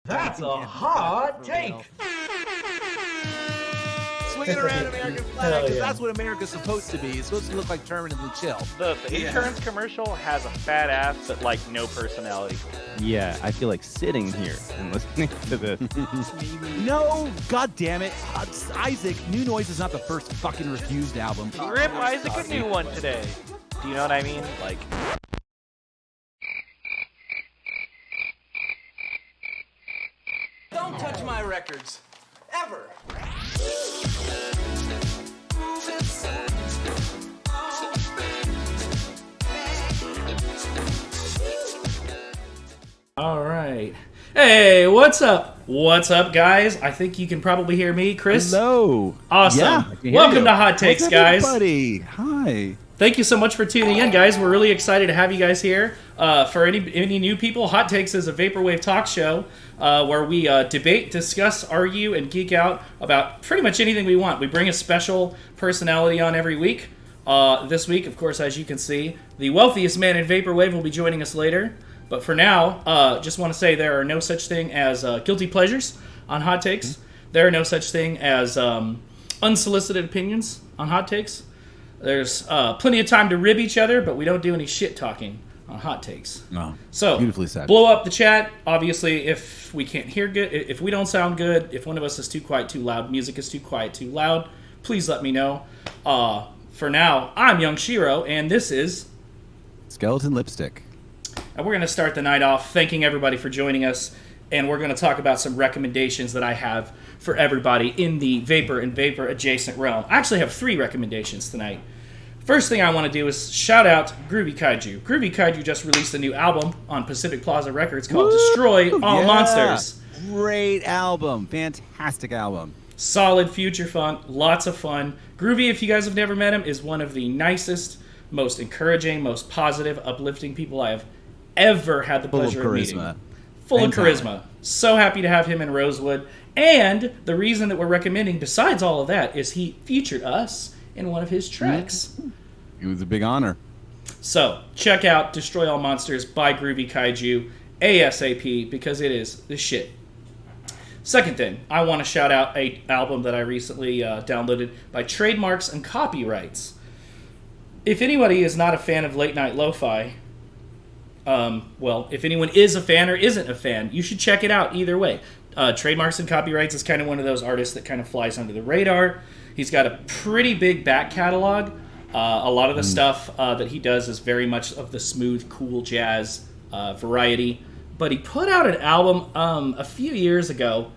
That's a hot take. Swing it around American flag, because that's what America's supposed to be. It's supposed to look like permanently chill. The insurance commercial has a fat ass, but like no personality. Yeah, I feel like sitting here and listening to this. No, god damn it. Isaac, New Noise is not the first fucking refused album. Rip Isaac a new one today. Do you know what I mean? Like... Don't touch my records. Ever. All right. Hey, what's up? What's up, guys? I think you can probably hear me, Chris. Hello. Awesome. Yeah, I can hear Welcome you. to Hot Takes, What's up, guys. everybody? Hi. Thank you so much for tuning in, guys. We're really excited to have you guys here. For any new people, Hot Takes is a vaporwave talk show where we debate, discuss, argue, and geek out about pretty much anything we want. We bring a special personality on every week. This week, of course, as you can see, the wealthiest man in vaporwave will be joining us later. But for now, just want to say there are no such thing as guilty pleasures on Hot Takes. There are no such thing as unsolicited opinions on Hot Takes. There's plenty of time to rib each other, but we don't do any shit talking on Hot Takes. Oh, So, beautifully said. blow up the chat. Obviously, if we can't hear good, if we don't sound good, if one of us is too quiet, too loud, music is too quiet, too loud, please let me know. For now, I'm young Shiro, and this is... Skeleton Lipstick. And we're going to start the night off thanking everybody for joining us, and we're going to talk about some recommendations that I have for everybody in the vapor and vapor adjacent realm. I actually have 3 recommendations tonight. First thing I want to do is shout out Groovy Kaiju. Groovy Kaiju just released a new album on Pacific Plaza Records called Destroy All Yeah. Monsters. Great album. Fantastic album. Solid future funk, lots of fun. Groovy, if you guys have never met him, is one of the nicest, most encouraging, most positive, uplifting people I have ever had the Full of pleasure of meeting. charisma. Full And of charisma. So happy to have him in Rosewood. And the reason that we're recommending, besides all of that, is he featured us in one of his tracks. It was a big honor. So, check out Destroy All Monsters by Groovy Kaiju ASAP, because it is the shit. Second thing, I want to shout out an album that I recently downloaded by Trademarks and Copyrights. If anybody is not a fan of late night lo-fi, well, if anyone is a fan or isn't a fan, you should check it out either way. Trademarks and Copyrights is kind of one of those artists that kind of flies under the radar. He's got a pretty big back catalog. A lot of the stuff that he does is very much of the smooth, cool jazz variety. But he put out an album a few years ago,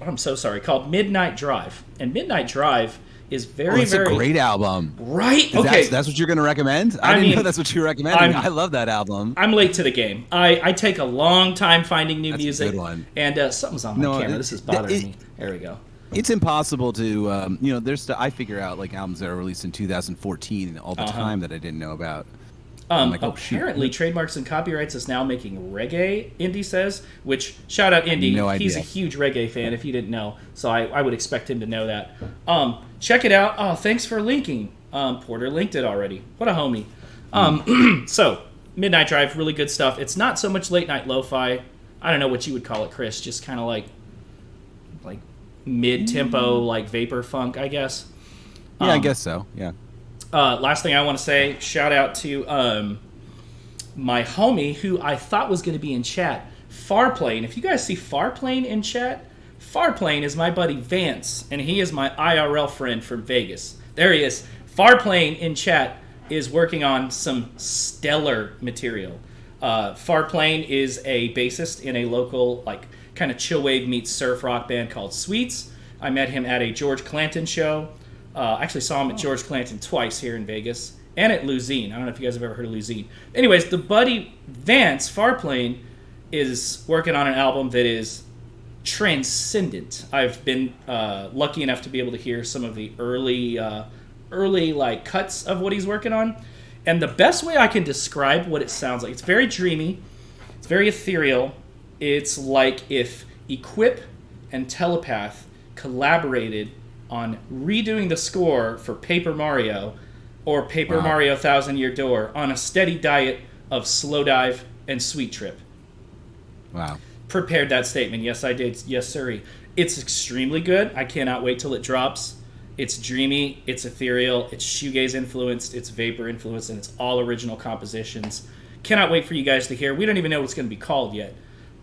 I'm so sorry, called Midnight Drive. And Midnight Drive is very, It's very... a great album. Right? Okay. That's what you're going to recommend? I didn't know that's what you were recommending. I love that album. I'm late to the game. I take a long time finding new That's music. a good one. And something's on my camera. This is bothering me. There we go. It's impossible to, there's I figure out like albums that are released in 2014 all the time that I didn't know about. I'm like, oh, shoot. Apparently, Trademarks and Copyrights is now making reggae, Indy says, which, shout out Indy. No He's a idea. huge reggae fan, if you didn't know, so I would expect him to know that. Check it out. Oh, thanks for linking. Porter linked it already. What a homie. So, Midnight Drive, really good stuff. It's not so much late night lo-fi. I don't know what you would call it, Chris. Just kind of like mid-tempo, like vapor funk, I guess. Yeah, I guess so. Yeah. Last thing I want to say, shout out to my homie who I thought was going to be in chat, Farplane. If you guys see Farplane in chat, Farplane is my buddy Vance, and he is my IRL friend from Vegas. There he is. Farplane in chat is working on some stellar material. Farplane is a bassist in a local, like, kind of chill wave meets surf rock band called Sweets. I met him at a George Clanton show. I actually saw him at George Clanton twice here in Vegas, and at Luzine. I don't know if you guys have ever heard of Luzine. Anyways, the buddy Vance, Farplane, is working on an album that is transcendent. I've been lucky enough to be able to hear some of the early like cuts of what he's working on, and the best way I can describe what it sounds like, it's very dreamy, it's very ethereal. It's like if Equip and Telepath collaborated on redoing the score for Paper Mario or Paper Mario Thousand Year Door on a steady diet of Slow Dive and Sweet Trip. Wow. prepared that statement. Yes, I did. Yes, sirree. It's extremely good. I cannot wait till it drops. It's dreamy, it's ethereal, it's shoegaze influenced, it's vapor influenced, and it's all original compositions. Cannot wait for you guys to hear. We don't even know what it's going to be called yet.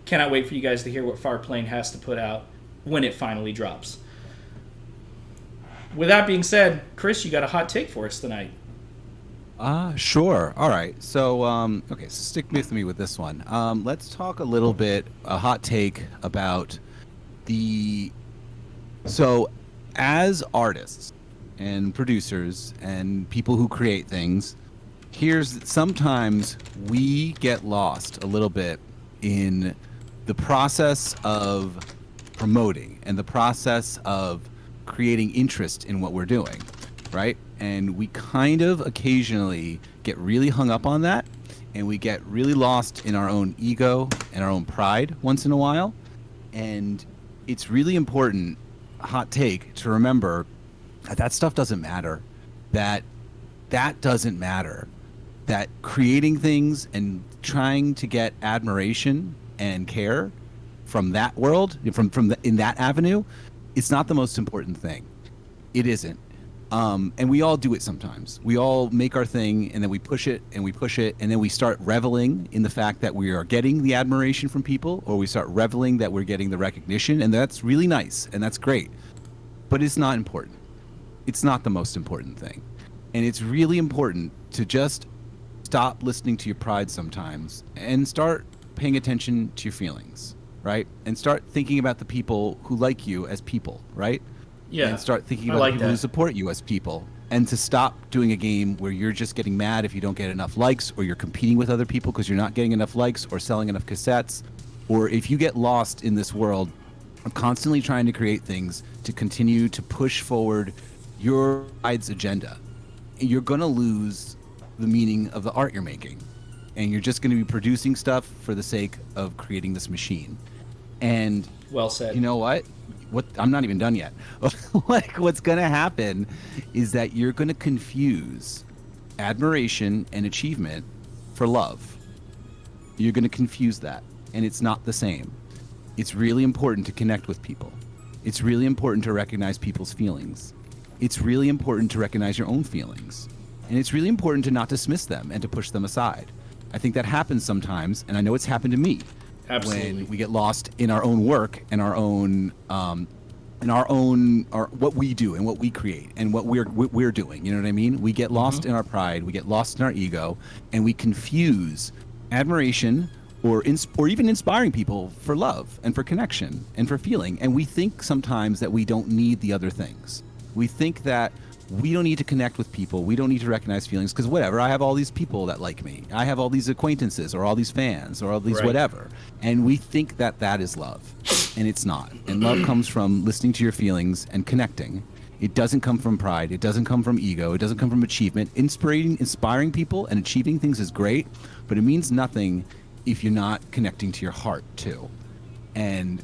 Cannot wait for you guys to hear what Farplane has to put out when it finally drops. With that being said, Chris, you got a hot take for us tonight. Sure. All right. So, okay, so stick with me with this one. Let's talk a little bit, a hot take about so as artists and producers and people who create things, sometimes we get lost a little bit in the process of promoting and the process of creating interest in what we're doing, right? And we kind of occasionally get really hung up on that, and we get really lost in our own ego and our own pride once in a while. And it's really important, hot take, to remember that stuff doesn't matter. That doesn't matter. That creating things and trying to get admiration and care from that world, in that avenue, it's not the most important thing. It isn't. And we all do it sometimes. We all make our thing, and then we push it, and then we start reveling in the fact that we are getting the admiration from people, or we start reveling that we're getting the recognition, and that's really nice, and that's great. But it's not important. It's not the most important thing. And it's really important to just stop listening to your pride sometimes and start paying attention to your feelings, right? And start thinking about the people who like you as people, right? Yeah. And start thinking about the people who support you as people. And to stop doing a game where you're just getting mad if you don't get enough likes, or you're competing with other people because you're not getting enough likes or selling enough cassettes, or if you get lost in this world of constantly trying to create things to continue to push forward your side's agenda, you're going to lose the meaning of the art you're making. And you're just going to be producing stuff for the sake of creating this machine. And well said. You know what? I'm not even done yet. Like, what's going to happen is that you're going to confuse admiration and achievement for love. You're going to confuse that, and it's not the same. It's really important to connect with people. It's really important to recognize people's feelings. It's really important to recognize your own feelings. And it's really important to not dismiss them and to push them aside. I think that happens sometimes, and I know it's happened to me. Absolutely. When we get lost in our own work and our own what we do and what we create and what we're doing. You know what I mean? We get lost in our pride, we get lost in our ego, and we confuse admiration or even inspiring people for love and for connection and for feeling. And we think sometimes that we don't need the other things. We think that we don't need to connect with people. We don't need to recognize feelings because whatever, I have all these people that like me. I have all these acquaintances or all these fans or all these whatever. And we think that that is love. And it's not. And love comes from listening to your feelings and connecting. It doesn't come from pride. It doesn't come from ego. It doesn't come from achievement. Inspiring people and achieving things is great, but it means nothing if you're not connecting to your heart too. And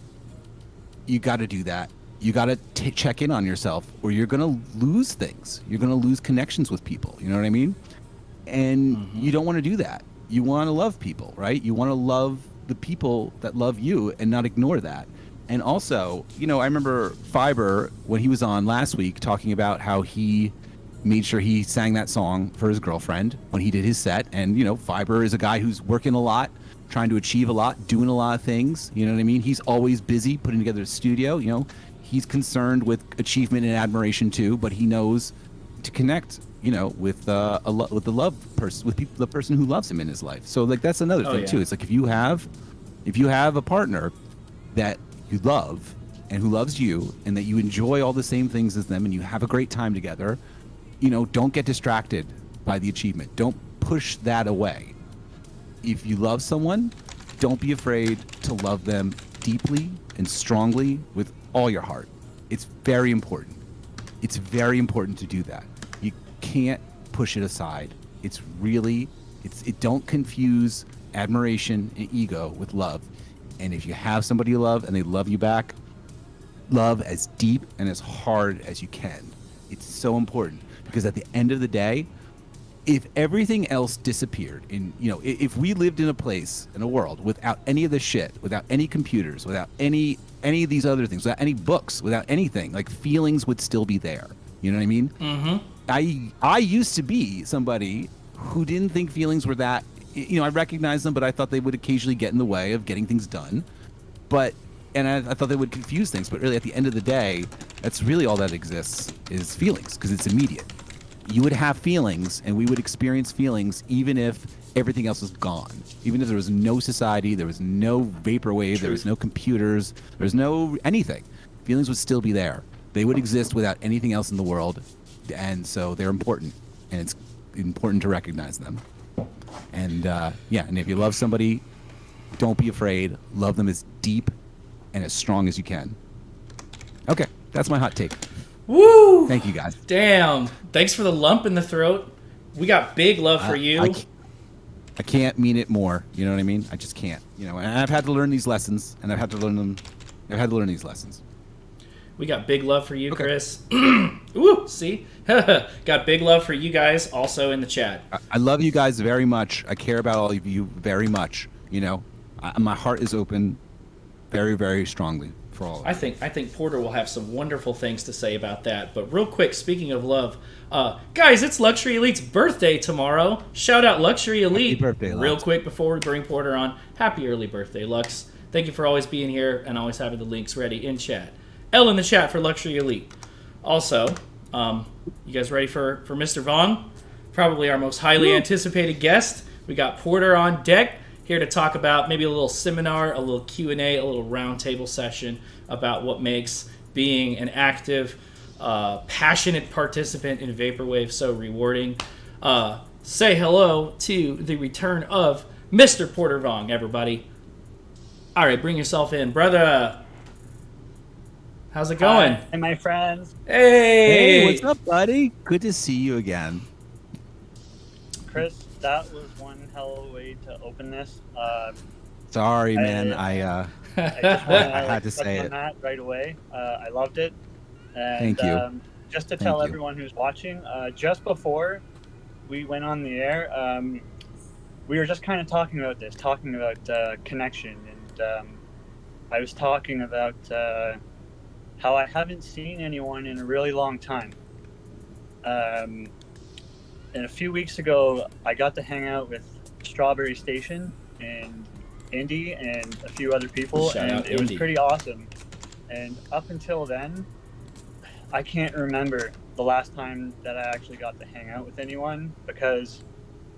you got to do that. You got to check in on yourself, or you're going to lose things. You're going to lose connections with people. You know what I mean? And you don't want to do that. You want to love people, right? You want to love the people that love you and not ignore that. And also, you know, I remember Fiber, when he was on last week, talking about how he made sure he sang that song for his girlfriend when he did his set. And, you know, Fiber is a guy who's working a lot, trying to achieve a lot, doing a lot of things. You know what I mean? He's always busy putting together a studio, you know. He's concerned with achievement and admiration too, but he knows to connect, you know, with the person who loves him in his life. So like that's another thing too. It's like if you have a partner that you love and who loves you and that you enjoy all the same things as them and you have a great time together, you know, don't get distracted by the achievement. Don't push that away. If you love someone, don't be afraid to love them deeply and strongly with all your heart. It's very important. It's very important to do that. You can't push it aside. It don't confuse admiration and ego with love. And if you have somebody you love and they love you back, love as deep and as hard as you can. It's so important because at the end of the day, if everything else disappeared, if we lived in a place, in a world, without any of this shit, without any computers, without any of these other things, without any books, without anything, like, feelings would still be there. You know what I mean? Mm-hmm. I used to be somebody who didn't think feelings were that, I recognized them, but I thought they would occasionally get in the way of getting things done. And I thought they would confuse things, but really at the end of the day, that's really all that exists is feelings, because it's immediate. You would have feelings, and we would experience feelings even if everything else was gone. Even if there was no society, there was no vaporwave, there was no computers, there was no anything. Feelings would still be there. They would exist without anything else in the world, and so they're important, and it's important to recognize them. And and if you love somebody, don't be afraid. Love them as deep and as strong as you can. Okay, that's my hot take. Woo! Thank you, guys. Damn. Thanks for the lump in the throat. We got big love for you. I can't mean it more. You know what I mean? I just can't. And I've had to learn these lessons, and I've had to learn these lessons. We got big love for you, Okay. Chris. Ooh, see? Got big love for you guys also in the chat. I love you guys very much. I care about all of you very much. My heart is open very, very strongly for all of you. I think Porter will have some wonderful things to say about that. But real quick, speaking of love, guys, it's Luxury Elite's birthday tomorrow. Shout out Luxury Elite. Happy birthday, Lux. Real quick before we bring Porter on, happy early birthday, Lux. Thank you for always being here and always having the links ready in chat. L in the chat for Luxury Elite. Also, you guys ready for Mr. Vong? Probably our most highly anticipated guest. We got Porter on deck, here to talk about maybe a little seminar, a little Q&A, a little roundtable session about what makes being an active, passionate participant in Vaporwave so rewarding. Say hello to the return of Mr. Porter Vong, everybody. All right, bring yourself in, brother. How's it going? Hi, my friends. Hey! Hey, what's up, buddy? Good to see you again. Chris, that was one hell of a way to open this. Sorry, man. I just I had to say it. That right away. I loved it. And, Thank you. Just to tell you. everyone who's watching, just before we went on the air, we were just kind of talking about connection. And I was talking about how I haven't seen anyone in a really long time. And a few weeks ago, I got to hang out with Strawberry Station and Indy and a few other people, Shout and out it was Indy. pretty awesome. And up until then, I can't remember the last time that I actually got to hang out with anyone, because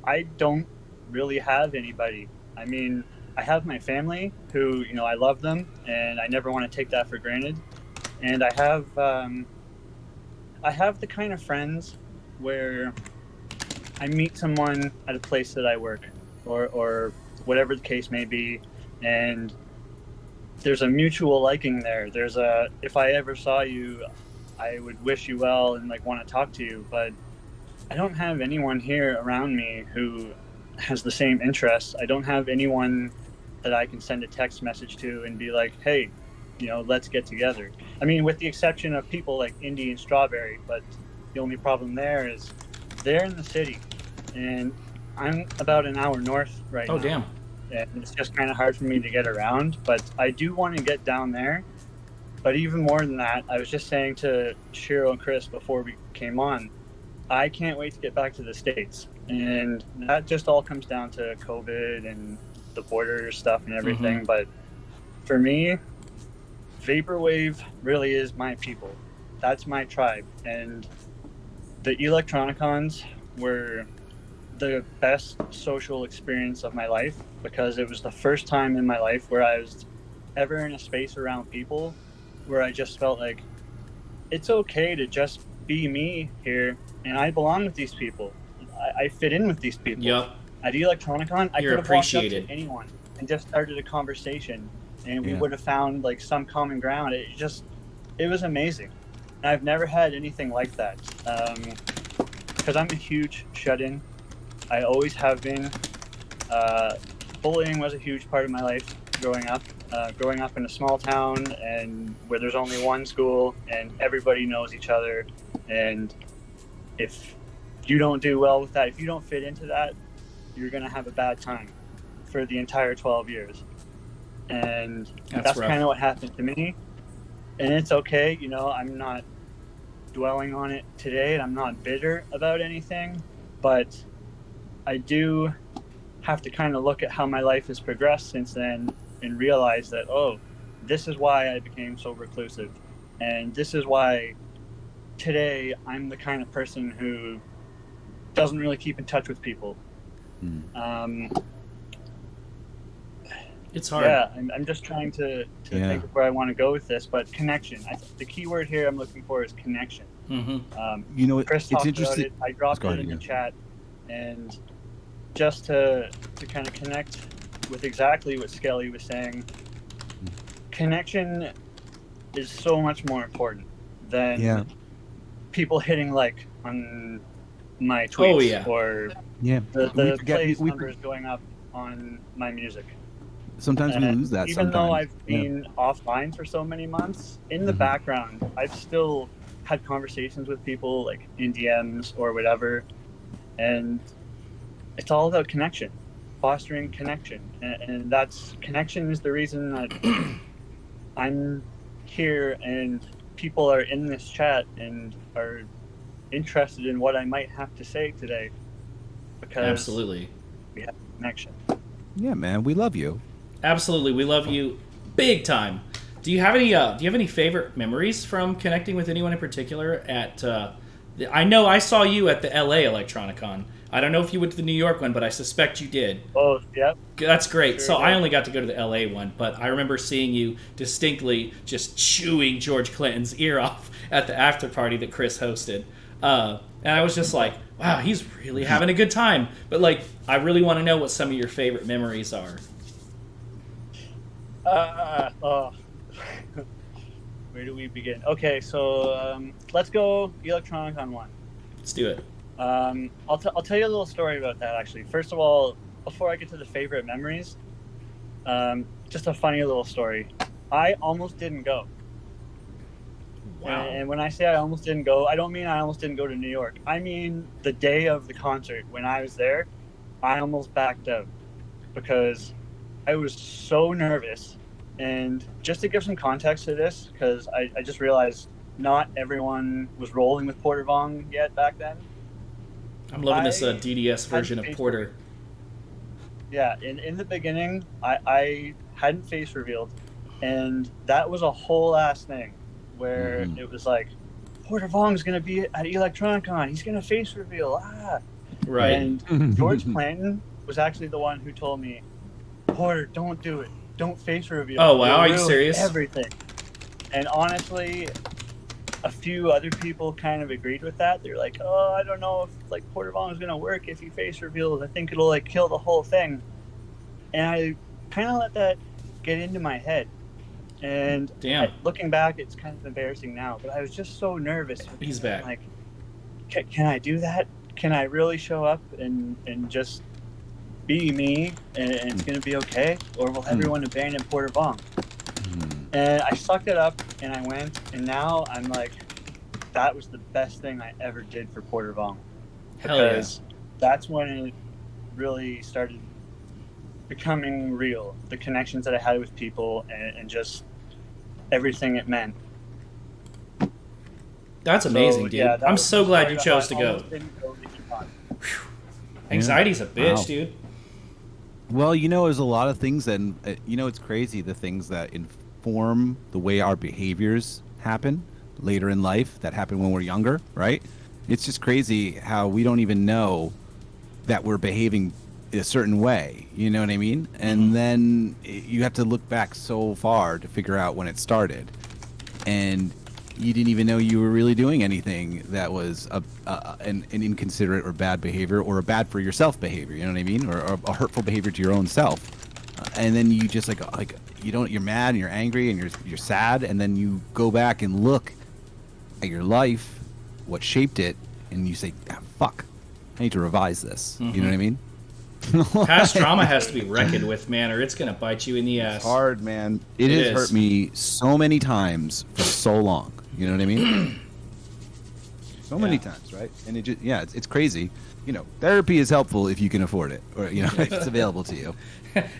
I don't really have anybody. I mean, I have my family who, I love them, and I never want to take that for granted. And I have the kind of friends where I meet someone at a place that I work, or whatever the case may be, and there's a mutual liking there. If I ever saw you, I would wish you well and want to talk to you, but I don't have anyone here around me who has the same interests. I don't have anyone that I can send a text message to and be like, hey, let's get together. I mean, with the exception of people like Indy and Strawberry, but the only problem there is they're in the city, and I'm about an hour north right now. Oh, damn. And it's just kind of hard for me to get around, but I do want to get down there. But even more than that, I was just saying to Shiro and Chris before we came on, I can't wait to get back to the States. And that just all comes down to COVID and the border stuff and everything. Mm-hmm. But for me, Vaporwave really is my people. That's my tribe. And the Electronicons were the best social experience of my life, because it was the first time in my life where I was ever in a space around people where I just felt like it's okay to just be me here, and I belong with these people. I fit in with these people. Yep. At Electronicon, I You're could have walked up appreciated. to anyone and just started a conversation, and we Yeah. would have found some common ground. It was amazing. And I've never had anything like that, because I'm a huge shut-in. I always have been. Bullying was a huge part of my life growing up. Growing up in a small town and where there's only one school and everybody knows each other, and if you don't do well with that, if you don't fit into that, you're going to have a bad time for the entire 12 years. And that's kind of what happened to me. And it's okay, you know, I'm not dwelling on it today, and I'm not bitter about anything, but I do have to kind of look at how my life has progressed since then and realize that, oh, this is why I became so reclusive. And this is why today I'm the kind of person who doesn't really keep in touch with people. It's hard. Yeah, I'm just trying to think of where I want to go with this, but connection. The key word here I'm looking for is connection. You know, Chris it's talked interesting. about it. I dropped it in the chat, and just to kind of connect with exactly what Skelly was saying, connection is so much more important than people hitting like on my tweets or the plays numbers going up on my music. Sometimes we lose that. Even though I've been offline for so many months, in the background, I've still had conversations with people like in DMs or whatever, and it's all about connection, fostering connection, and that's connection is the reason that I'm here and people are in this chat and are interested in what I might have to say today, because we have connection. Yeah, man, we love you. Absolutely, we love you big time. Do you have any favorite memories from connecting with anyone in particular? I know I saw you at the LA Electronicon. I don't know if you went to the New York one, but I suspect you did. Oh, yeah. That's great. Sure, so I only got to go to the LA one, but I remember seeing you distinctly just chewing George Clinton's ear off at the after party that Chris hosted. And I was just like, wow, he's really having a good time. But like, I really want to know what some of your favorite memories are. Where do we begin? Okay, so let's go Electronicon 1. Let's do it. I'll tell you a little story about that, actually. First of all, before I get to the favorite memories, just a funny little story. I almost didn't go. Wow. And when I say I almost didn't go, I don't mean I almost didn't go to New York. I mean the day of the concert, when I was there, I almost backed out because I was so nervous. And just to give some context to this, because I just realized not everyone was rolling with Porter Vong yet back then. I'm loving this DDS version of Porter. Yeah, in the beginning, I hadn't face revealed, and that was a whole ass thing where it was like, Porter Vong's going to be at Electronicon, he's going to face reveal, Right. And George Clinton was actually the one who told me, Porter, don't do it. Don't face reveal. Oh, wow. Are you serious? Everything. And honestly, a few other people kind of agreed with that. They're like, oh, I don't know if like Porter Vong is going to work if he face reveals. I think it'll like kill the whole thing. And I kind of let that get into my head. And looking back, it's kind of embarrassing now, but I was just so nervous. He's back. Like, can I do that? Can I really show up and just be me and it's going to be okay? Or will everyone abandon Porter Vong? And I sucked it up and I went, and now I'm like, that was the best thing I ever did for Porter Vong. Because that's when it really started becoming real. The connections that I had with people and just everything it meant. That's amazing, dude. Yeah, I'm so glad you chose to go. Anxiety's a bitch, dude. Well, you know, there's a lot of things, and you know, it's crazy the things that inform the way our behaviors happen later in life that happen when we're younger, right? It's just crazy how we don't even know that we're behaving a certain way, you know what I mean? And then you have to look back so far to figure out when it started, and you didn't even know you were really doing anything that was an inconsiderate or bad behavior or a bad for yourself behavior, you know what I mean? Or a hurtful behavior to your own self. And then you just like you're mad and you're angry and you're sad, and then you go back and look at your life, what shaped it, and you say, fuck, I need to revise this. You know what I mean? Past trauma has to be reckoned with, man, or it's gonna bite you in the ass. It's hard, man. It has hurt me so many times for so long. You know what I mean? so many times, right? And it just, yeah, it's crazy. You know, therapy is helpful if you can afford it, or you know, if it's available to you.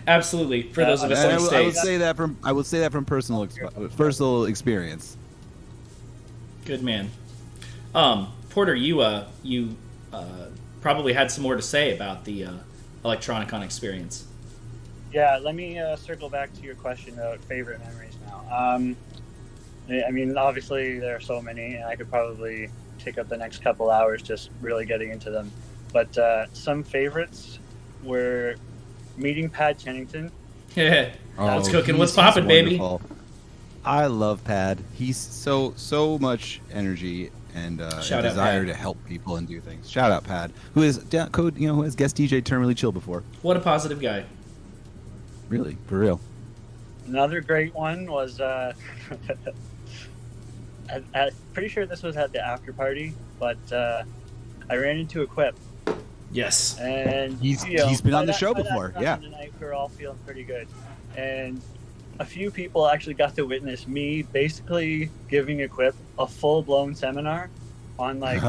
Absolutely. For those of us in the I would States. say that from personal experience. Good man. Porter, you probably had some more to say about the Electronicon experience. Yeah, let me circle back to your question about favorite memories now. I mean, obviously there are so many, and I could probably take up the next couple hours just really getting into them. But some favorites were meeting Pat Chennington. Yeah. What's cooking? What's He's popping, baby? wonderful. I love Pad. He's so much energy and a Shout out, desire Pad. to help people and do things. Shout out Pad, who is who has guest DJ Terminally Chill before. What a positive guy. Really, for real. Another great one was I'm pretty sure this was at the after party, but I ran into Equip. Yes. And He's you been by on the that- show by that before, time yeah. Tonight we're all feeling pretty good, and a few people actually got to witness me basically giving Equip a full-blown seminar on like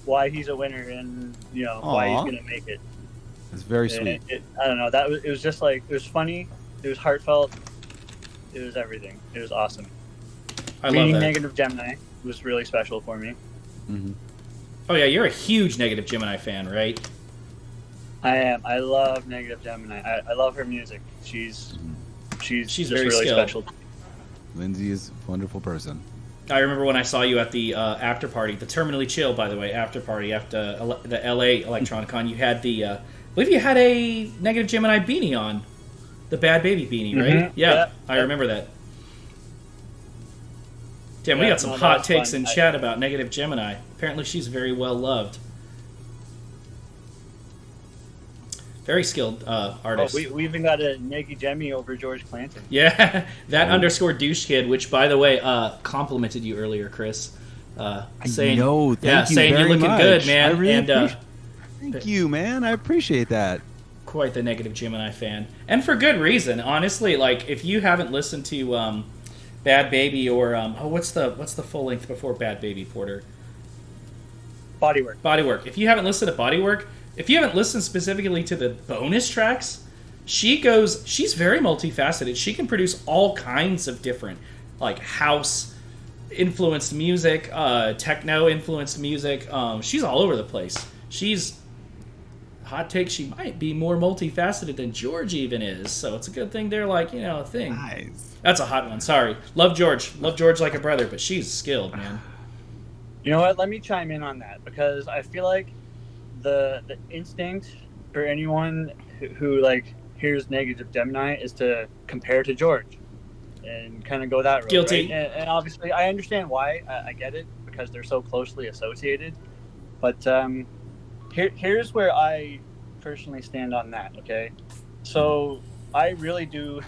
why he's a winner and why he's Aw. gonna make it. It's very And sweet. I don't know. It was just like, it was funny. It was heartfelt. It was everything. It was awesome. I love Meeting that. Negative Gemini was really special for me. Mm-hmm. Oh yeah, you're a huge Negative Gemini fan, right? I am. I love Negative Gemini. I love her music. She's just very really skilled. special. Lindsay is a wonderful person. I remember when I saw you at the after party, the Terminally Chill, by the way, after party after the LA Electronicon. You had I believe you had a Negative Gemini beanie on, the Bad Baby beanie, right? Mhm. Yeah, Yeah. I remember that. Damn, we Yeah, got some no, that hot was takes fun. in chat about Negative Gemini. Apparently, she's very well loved. Very skilled artist. We even got a Negi Gemmy over George Clanton. Yeah, that underscore douche kid, which by the way, complimented you earlier, Chris. Saying, know, thank you saying very you're looking much. good, man. I really and Thank you, man. I appreciate that. quite the Negative Gemini fan, and for good reason. Honestly, like if you haven't listened to Bad Baby or what's the full length before Bad Baby, Porter? Bodywork. Bodywork. If you haven't listened to Bodywork, if you haven't listened specifically to the bonus tracks, she's very multifaceted. She can produce all kinds of different, like house influenced music, techno influenced music. She's all over the place. She's hot take. She might be more multifaceted than George even is. So it's a good thing they're like a thing. Nice. That's a hot one. Sorry, love George like a brother, but she's skilled, man. You know what? Let me chime in on that because I feel like the instinct for anyone who like hears Negative Gemini is to compare to George and kind of go that road. Guilty. Right? And obviously, I understand why. I get it because they're so closely associated. But here's where I personally stand on that. Okay, so I really do.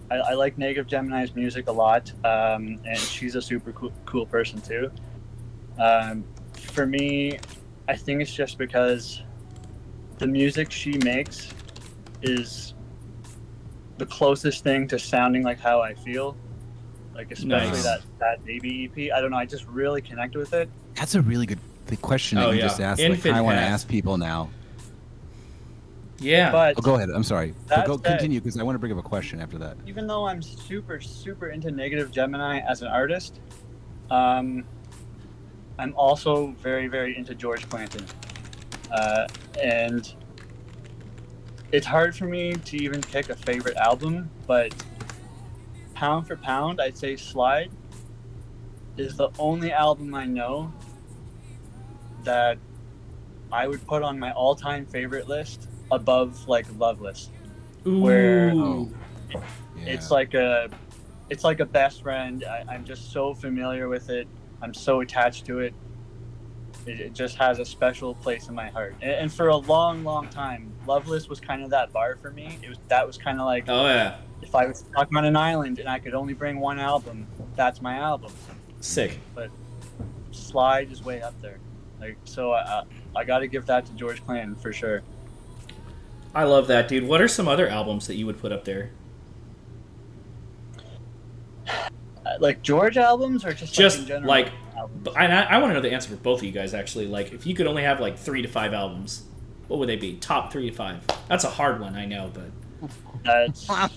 I like Negative Gemini's music a lot, and she's a super cool person too. For me, I think it's just because the music she makes is the closest thing to sounding like how I feel. Like especially Nice. that Baby EP. I don't know. I just really connect with it. That's a really good question that Oh, you yeah. just asked. Infant I want to path. ask people now. Yeah. But Oh, go ahead. I'm sorry. That Go said- continue because I want to bring up a question after that. even though I'm super into Negative Gemini as an artist, I'm also very into George Clanton, and it's hard for me to even pick a favorite album. But pound for pound, I'd say Slide is the only album I know that I would put on my all-time favorite list above like Loveless. where- Ooh. Yeah. It's like a best friend. I'm just so familiar with it. I'm so attached to it. It just has a special place in my heart. And for a long time, Loveless was kind of that bar for me. That was kind of like Oh yeah. if I was stuck on an island and I could only bring one album, that's my album. Sick. But Slide is way up there. Like so, I got to give that to George Clanton for sure. I love that, dude. What are some other albums that you would put up there? Like George albums or just Just in general like, albums? I want to know the answer for both of you guys actually. Like, if you could only have like 3 to 5 albums, what would they be? Top 3 to 5. That's a hard one, I know, but That's I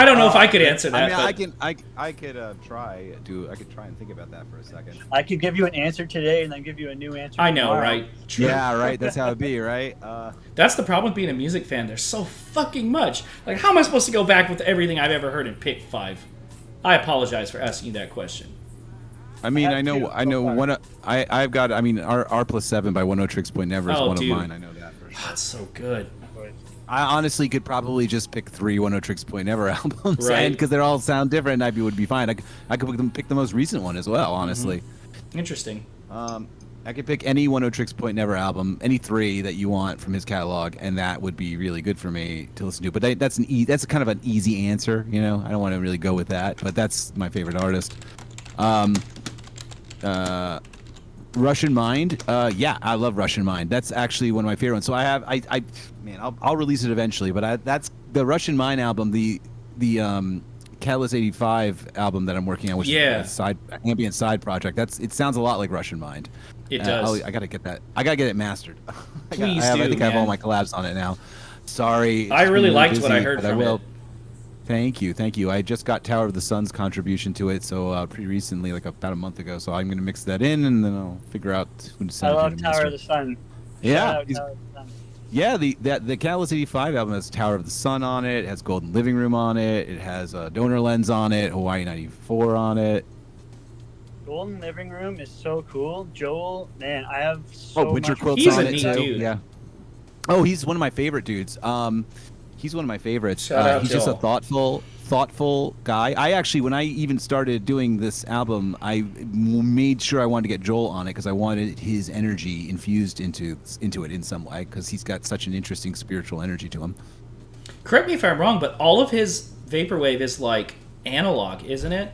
don't know if I could answer that. I but mean, I could try and think about that for a second. I could give you an answer today and then give you a new answer. I know, tomorrow. right? True. Yeah, right. That's how it be, right? That's the problem with being a music fan. There's so fucking much. Like, how am I supposed to go back with everything I've ever heard and pick 5? I apologize for asking you that question. I mean, I I know far. one. I've got. I mean, R+7 by One O Tricks Point Never is Oh, one dude. of mine. I know that for Oh, sure. it's so good. I honestly could probably just pick 3 One O Tricks Point Never albums, Right. because they all sound different. And I would be fine. I could pick the most recent one as well. Honestly, Interesting. I could pick any One O Tricks Point Never album, any 3 that you want from his catalog, and that would be really good for me to listen to. But that's kind of an easy answer, you know. I don't want to really go with that, but that's my favorite artist. Russian Mind, yeah, I love Russian Mind. That's actually one of my favorite ones. So I'll release it eventually. But that's the Russian Mind album, the Catalyst 85 album that I'm working on, which is a ambient side project. It sounds a lot like Russian Mind. It does. I gotta get that. I gotta get it mastered. Please I do, think I have all man. my collabs on it now. Sorry. I it's really been liked what I busy, heard but from it. Thank you. I just got Tower of the Sun's contribution to it, so pretty recently, like about a month ago. So I'm gonna mix that in, and then I'll figure out who to I send it love to. Tower of the Sun. Yeah, Shout out he's- Tower of the Sun. yeah. The Catalyst 85 album has Tower of the Sun on it. It has Golden Living Room on it. It has Donor Lens on it. Hawaii 94 on it. Golden Living Room is so cool. Joel, man, I have so Winter much. Quilt's He's on a it neat too. dude. Yeah. Oh, he's one of my favorite dudes. He's one of my favorites. Shout out He's just a Joel. thoughtful guy. I actually, when I even started doing this album, I made sure I wanted to get Joel on it because I wanted his energy infused into it in some way, because he's got such an interesting spiritual energy to him. Correct me if I'm wrong, but all of his vaporwave is like analog, isn't it?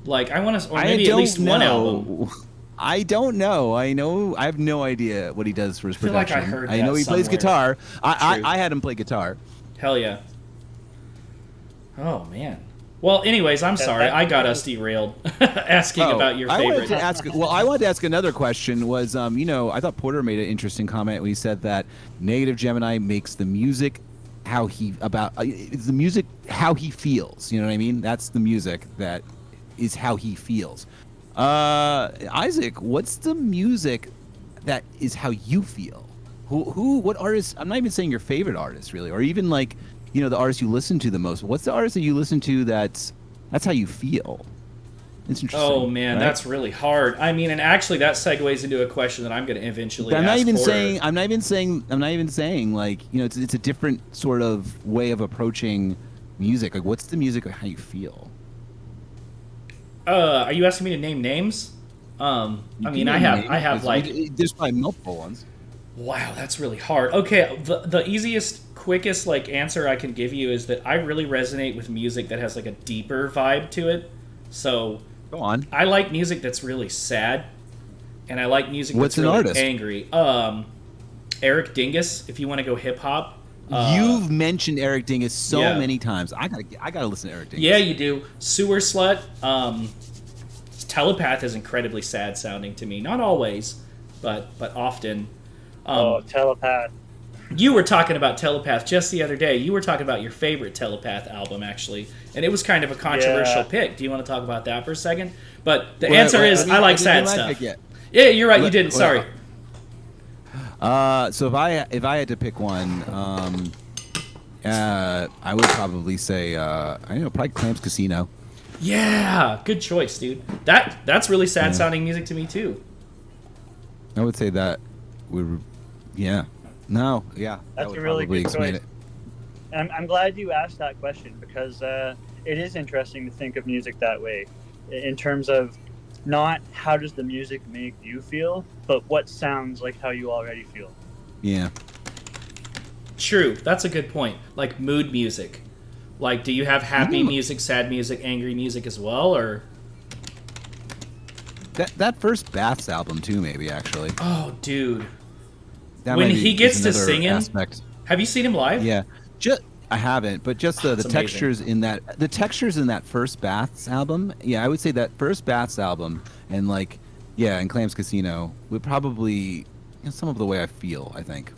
Like, I want to, or maybe at least one album. I don't know. I have no idea what he does for his feel like I production. heard I know that he plays somewhere. guitar. True. I had him play guitar. Hell yeah. Oh man. Well, anyways, I'm sorry. I got us derailed asking about your I wanted favorite. to ask. Well, I wanted to ask another question. Was I thought Porter made an interesting comment when he said that Negative Gemini makes the music how he it's the music how he feels. You know what I mean? That's the music that is how he feels. Isaac, what's the music that is how you feel? What artist? I'm not even saying your favorite artist, really, or even like, the artist you listen to the most. What's the artist that you listen to that's how you feel? It's interesting. Oh man, right? that's really hard. I mean, and actually, that segues into a question that I'm going to eventually But I'm not ask even Porter. saying. I'm not even saying like, it's a different sort of way of approaching music. Like, what's the music of how you feel? Are you asking me to name names? I mean, I have like. There's probably multiple ones. Wow, that's really hard. Okay, the easiest, quickest like answer I can give you is that I really resonate with music that has like a deeper vibe to it. So Go on. I like music that's really sad, and I like music What's that's an really artist? angry. Eric Dingus, if you want to go hip hop. You've mentioned Eric Dingus so yeah. many times. I gotta listen to Eric Dingus. Yeah, you do. Sewer Slut. Telepath is incredibly sad sounding to me. Not always, but often. Telepath. You were talking about Telepath just the other day. You were talking about your favorite Telepath album, actually, and it was kind of a controversial pick. Do you want to talk about that for a second? But the answer is, I like sad stuff. Yeah, you're right. You didn't. Sorry. So if I had to pick one, I would probably say probably Clams Casino. Yeah, good choice, dude. That's really sad sounding music to me too. I would say that would, yeah. No, yeah. That That's would a really probably good explain choice. it. I'm glad you asked that question because it is interesting to think of music that way, in terms of not how does the music make you feel, but what sounds like how you already feel. Yeah. True. That's a good point. Like mood music. Like, do you have happy music, sad music, angry music as well, or? That first Baths album too, maybe actually. Oh, dude. That When might be- he gets is to another singing, aspect. have you seen him live? Yeah. I haven't, but just the amazing. textures in that first Baths album. Yeah, I would say that first Baths album and like, yeah, and Clams Casino would probably some of the way I feel. I think,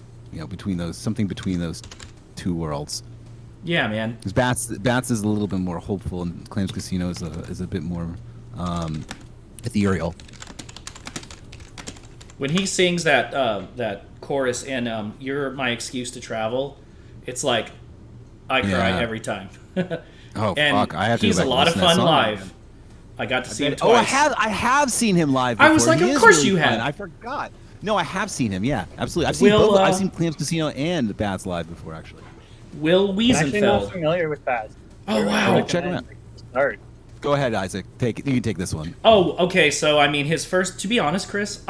between those two worlds. Yeah, man. Because Bats is a little bit more hopeful, and Clams Casino is a bit more ethereal. When he sings that chorus in "You're My Excuse to Travel," it's like I cry every time. Oh and fuck! I have to. He's go a back lot of and listen to that fun song live. again. I got to see him Oh, twice. I have seen him live before. I was like, He of is course really you fun. have. I forgot. No, I have seen him. Yeah, absolutely. I've seen both. I've seen Clams Casino and Bats live before, actually. Will I'm actually not Wiesenfeld. familiar with Baz. Oh, wow. Check him out. Start. Go ahead, Isaac. You can take this one. Oh, okay. So I mean, his first. To be honest, Chris,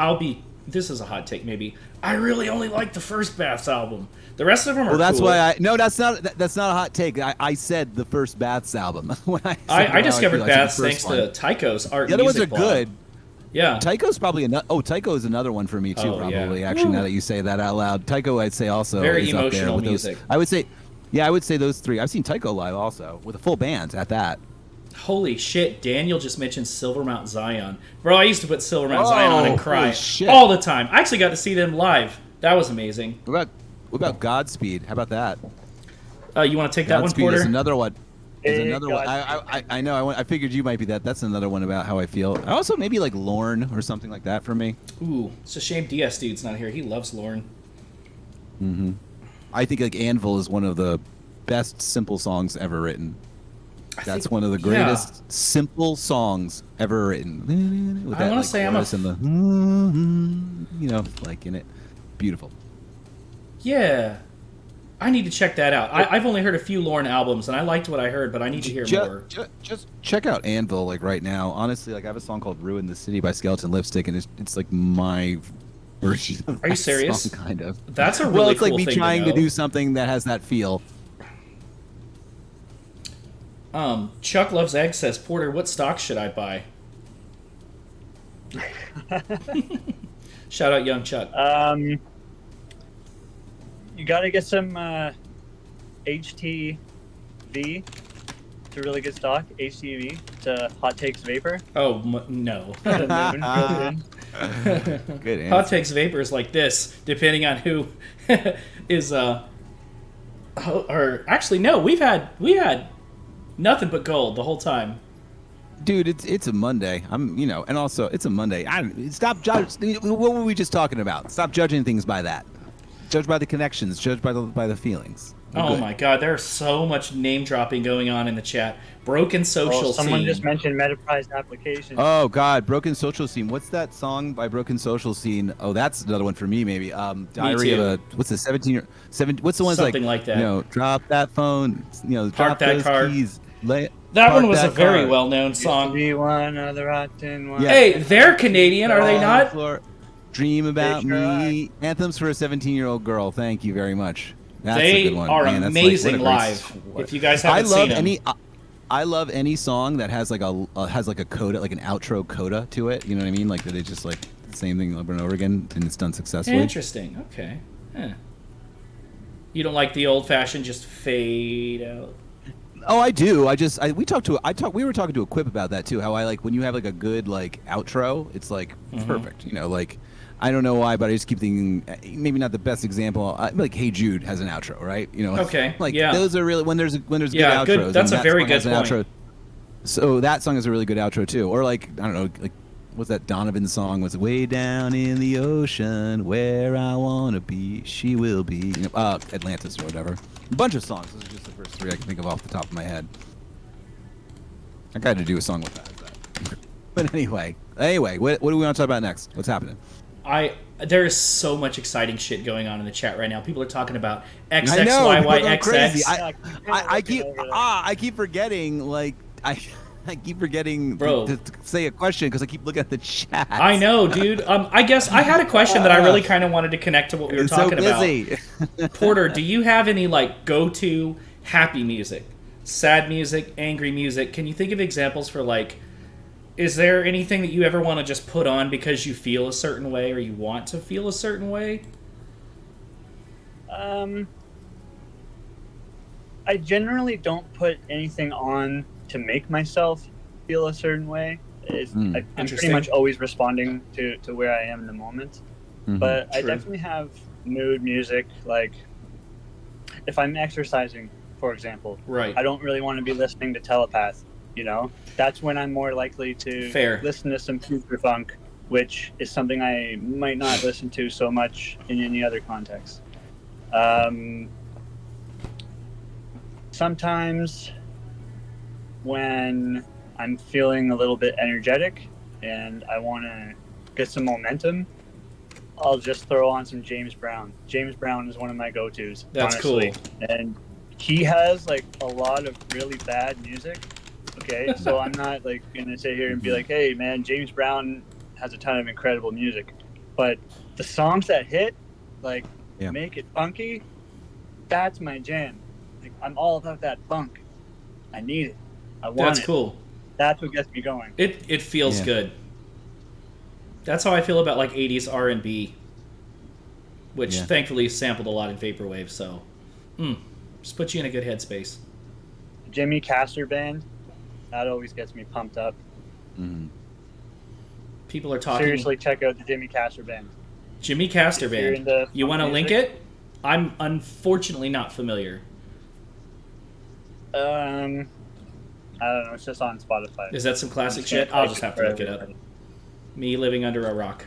this is a hot take, maybe. I really only like the first Baths album. The rest of them are. Well, that's cool. why that's not a hot take. I said the first Baths album when I discovered feel. Baths I said the thanks first to Tycho's art. The other ones are music blog. good. Yeah. Tycho's probably Tycho is another one for me too. Oh, Probably yeah. actually, Woo. now that you say that out loud, Tycho I'd say also Very is up there emotional with music. Those, I would say those three. I've seen Tycho live also with a full band at that. Holy shit! Daniel just mentioned Silver Mount Zion, bro. I used to put Silver Mount Zion on and cry holy shit. all the time. I actually got to see them live. That was amazing. What about Godspeed? How about that? You want to take that one, Godspeed Porter? is another one. Is Hey, another one. I know. I figured you might be that. That's another one about how I feel. I also maybe like Lorne or something like that for me. Ooh, it's a shame DS Dude's not here. He loves Lorne. I think like Anvil is one of the best simple songs ever written. That's one of the greatest simple songs ever written. With I wanna like, say I'm chorus and the like in it. Beautiful. Yeah. I need to check that out. I've only heard a few Lorne albums, and I liked what I heard, but I need to hear more. Just check out Anvil like right now. Honestly, like I have a song called "Ruin the City" by Skeleton Lipstick, and it's like my version of Are you that serious? song, kind of. That's a really Well, it's cool like me thing trying to know. do something that has that feel. Chuck Loves Egg says, Porter, what stocks should I buy? Shout out Young Chuck. You got to get some HTV. It's a really good stock. HTV. It's a Hot Takes Vapor. Oh, no. The moon goes in. Good answer. Hot Takes Vapor is like this, depending on who is, or actually, no, we had nothing but gold the whole time. Dude, it's a Monday. And also it's a Monday. Stop judging. What were we just talking about? Stop judging things by that. Judge by the connections. Judge by the feelings. We're Oh good. my God, there's so much name dropping going on in the chat. Broken social Oh, someone scene. just mentioned Metaprized applications. Oh God, Broken Social Scene. What's that song by Broken Social Scene? Oh, that's another one for me. Maybe. Diary of too. a What's the 17 What's the one Something like that. Drop that phone. Park Drop that those car. keys. That park one was that a very car. well-known Used to song. be one of the rotten ones. Yeah. Hey, they're Canadian, are they On the not? floor. Dream about They sure me. Anthems for a 17-year-old girl. Thank you very much. That's a They good one. are Man, that's amazing what a great live. what- If you guys haven't seen them. I love any song that has like a coda, like an outro coda to it. You know what I mean? Like that it's just like the same thing over and over again, and it's done successfully. Interesting. Okay. Huh. You don't like the old-fashioned just fade out? Oh, I do. We were talking to a Quip about that too. How I like when you have like a good like outro, it's like perfect. Like I don't know why, but I just keep thinking maybe not the best example. Like Hey Jude has an outro, right? Okay, Like yeah. those are really when there's good Yeah, good- outros. that's and a that very song has good an point. outro. So that song is a really good outro too. Or like I don't know, like what's that Donovan song? Was way down in the ocean where I wanna be, she will be. Atlantis or whatever. A bunch of songs. Those are just the first three I can think of off the top of my head. I got to do a song with that. But anyway, what do we want to talk about next? What's happening? There is so much exciting shit going on in the chat right now. People are talking about I know, people are going XXYYXX. crazy. I I keep forgetting. Like I keep forgetting Bro. to say a question because I keep looking at the chat. I know, dude. I guess I had a question that I really kind of wanted to connect to what we were It's talking so busy. about. Porter, do you have any like go-to happy music, sad music, angry music? Can you think of examples for like? Is there anything that you ever want to just put on because you feel a certain way or you want to feel a certain way? I generally don't put anything on to make myself feel a certain way. I'm pretty Interesting. much always responding to where I am in the moment. But I True. definitely have mood music. Like if I'm exercising, for example, Right. I don't really want to be listening to Telepath. You know, that's when I'm more likely to Fair. listen to some Porter Vong, which is something I might not listen to so much in any other context. Sometimes when I'm feeling a little bit energetic and I want to get some momentum, I'll just throw on some James Brown. James Brown is one of my go-tos. That's honestly. cool. And he has like a lot of really bad music. Okay, so I'm not like gonna sit here and be like, hey man, James Brown has a ton of incredible music. But the songs that hit, like make it funky, that's my jam. Like I'm all about that funk. I need it. I want That's it. cool. That's what gets me going. It feels good. That's how I feel about like 80s R&B, which thankfully sampled a lot in vaporwave. So, just put you in a good headspace. Jimmy Castor Band, that always gets me pumped up. People are talking. Seriously, check out the Jimmy Castor Band. Jimmy Castor If you're Band. into You want to funk link music, it? I'm unfortunately not familiar. I don't know. It's just on Spotify. Is that some classic Just can't shit? I'll type just it have to for look it up. everybody. Me living under a rock.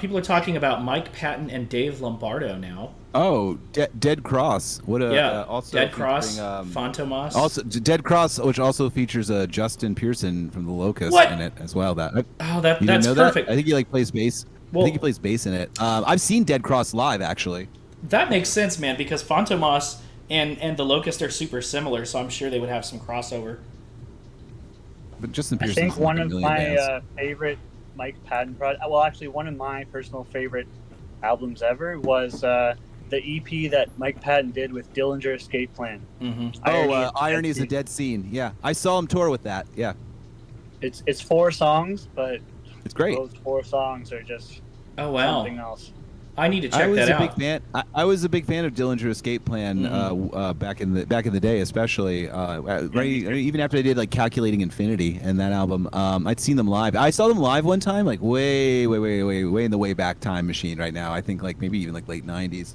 People are talking about Mike Patton and Dave Lombardo now. Oh, Dead Cross. What a also Dead Cross, featuring, Fantomas. Also, Dead Cross, which also features Justin Pearson from The Locust What? in it as well. Oh, you that's didn't know perfect. That? I think he like plays bass. Well- I think he plays bass in it. I've seen Dead Cross live actually. That makes sense, man, because Fantomas and the Locust are super similar, so I'm sure they would have some crossover. But Justin I Pearson. think one of my favorite Mike Patton projects, well, actually, one of my personal favorite albums ever was the EP that Mike Patton did with Dillinger Escape Plan. Irony is a Dead Scene. Yeah, I saw him tour with that. Yeah, It's 4 songs, but it's great. those 4 songs are just Oh, wow. something else. I need to I check was that a out. big fan. I was a big fan of Dillinger Escape Plan back in the day, especially even after they did like Calculating Infinity and that album. I'd seen them live. I saw them live one time, like way in the way back time machine. Right now, I think like maybe even like late '90s.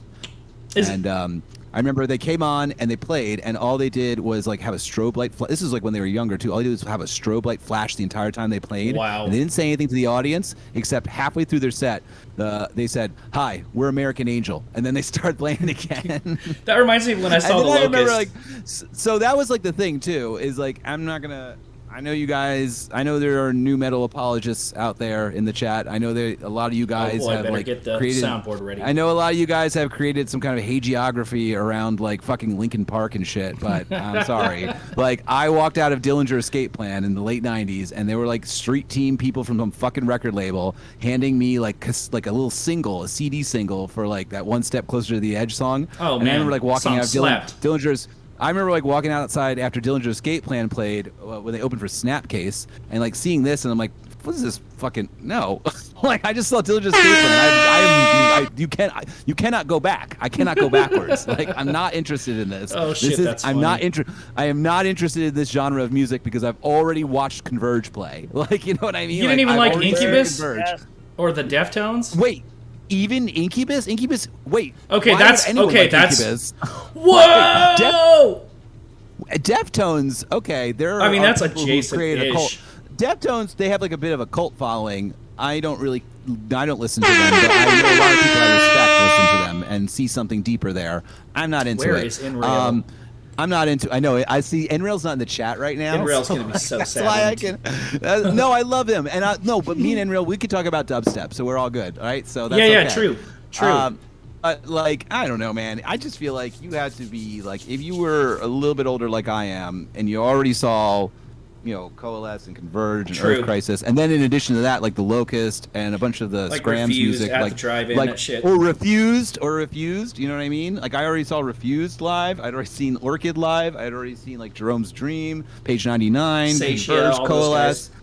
I remember they came on and they played, and all they did was like have a strobe light. This is like when they were younger too. All they did was have a strobe light flash the entire time they played. Wow. And they didn't say anything to the audience except halfway through their set, they said, "Hi, we're American Angel," and then they started playing again. That reminds me of when I saw And the then I Locust. remember, like, so that was like the thing too. Is like I'm not gonna. I know you guys. I know there are new metal apologists out there in the chat. I know there a lot of you guys I have better like get the created. soundboard ready. I know a lot of you guys have created some kind of hagiography around like fucking Linkin Park and shit. But I'm sorry. Like I walked out of Dillinger Escape Plan in the late '90s, and they were like street team people from some fucking record label handing me like a little single, a CD single for like that One Step Closer to the Edge song. Oh, and man. I remember like walking Song out of slapped. Dillinger's. I remember like walking outside after Dillinger Escape Plan played when they opened for Snapcase, and like seeing this, and I'm like, what is this fucking no? Like I just saw Dillinger Escape Plan. You cannot go back. I cannot go backwards. Like I'm not interested in this. Oh, shit, that's I am not interested in this genre of music because I've already watched Converge play. Like you know what I mean? You didn't even I've like already seen Incubus? Converge. Yes. Or the Deftones? Wait. Even Incubus? Wait. Okay, why that's would anyone okay. like That's Incubus? whoa. Deftones, okay, I mean, that's adjacent-ish. a cult. Deftones, they have like a bit of a cult following. I don't listen to them, but I know a lot of people I respect listen to them and see something deeper there. I'm not into Where it. is Enrail? I'm not into. I know. I see Enrail's not in the chat right now. Enrail's gonna be so that's sad. why I can. No, I love him, and but me and Enrail, we could talk about dubstep, so we're all good, all right? So that's yeah, okay. true. Like I don't know, man. I just feel like you had to be like if you were a little bit older, like I am, and you already saw, Coalesce and Converge and True. Earth Crisis, and then in addition to that, like the Locust and a bunch of the Like Scrams Refused music, at like the drive-in, like that shit. or Refused. You know what I mean? Like I already saw Refused live. I'd already seen Orchid live. I'd already seen like Jerome's Dream, Page 99, Satiate, Converge, all those Coalesce. guys.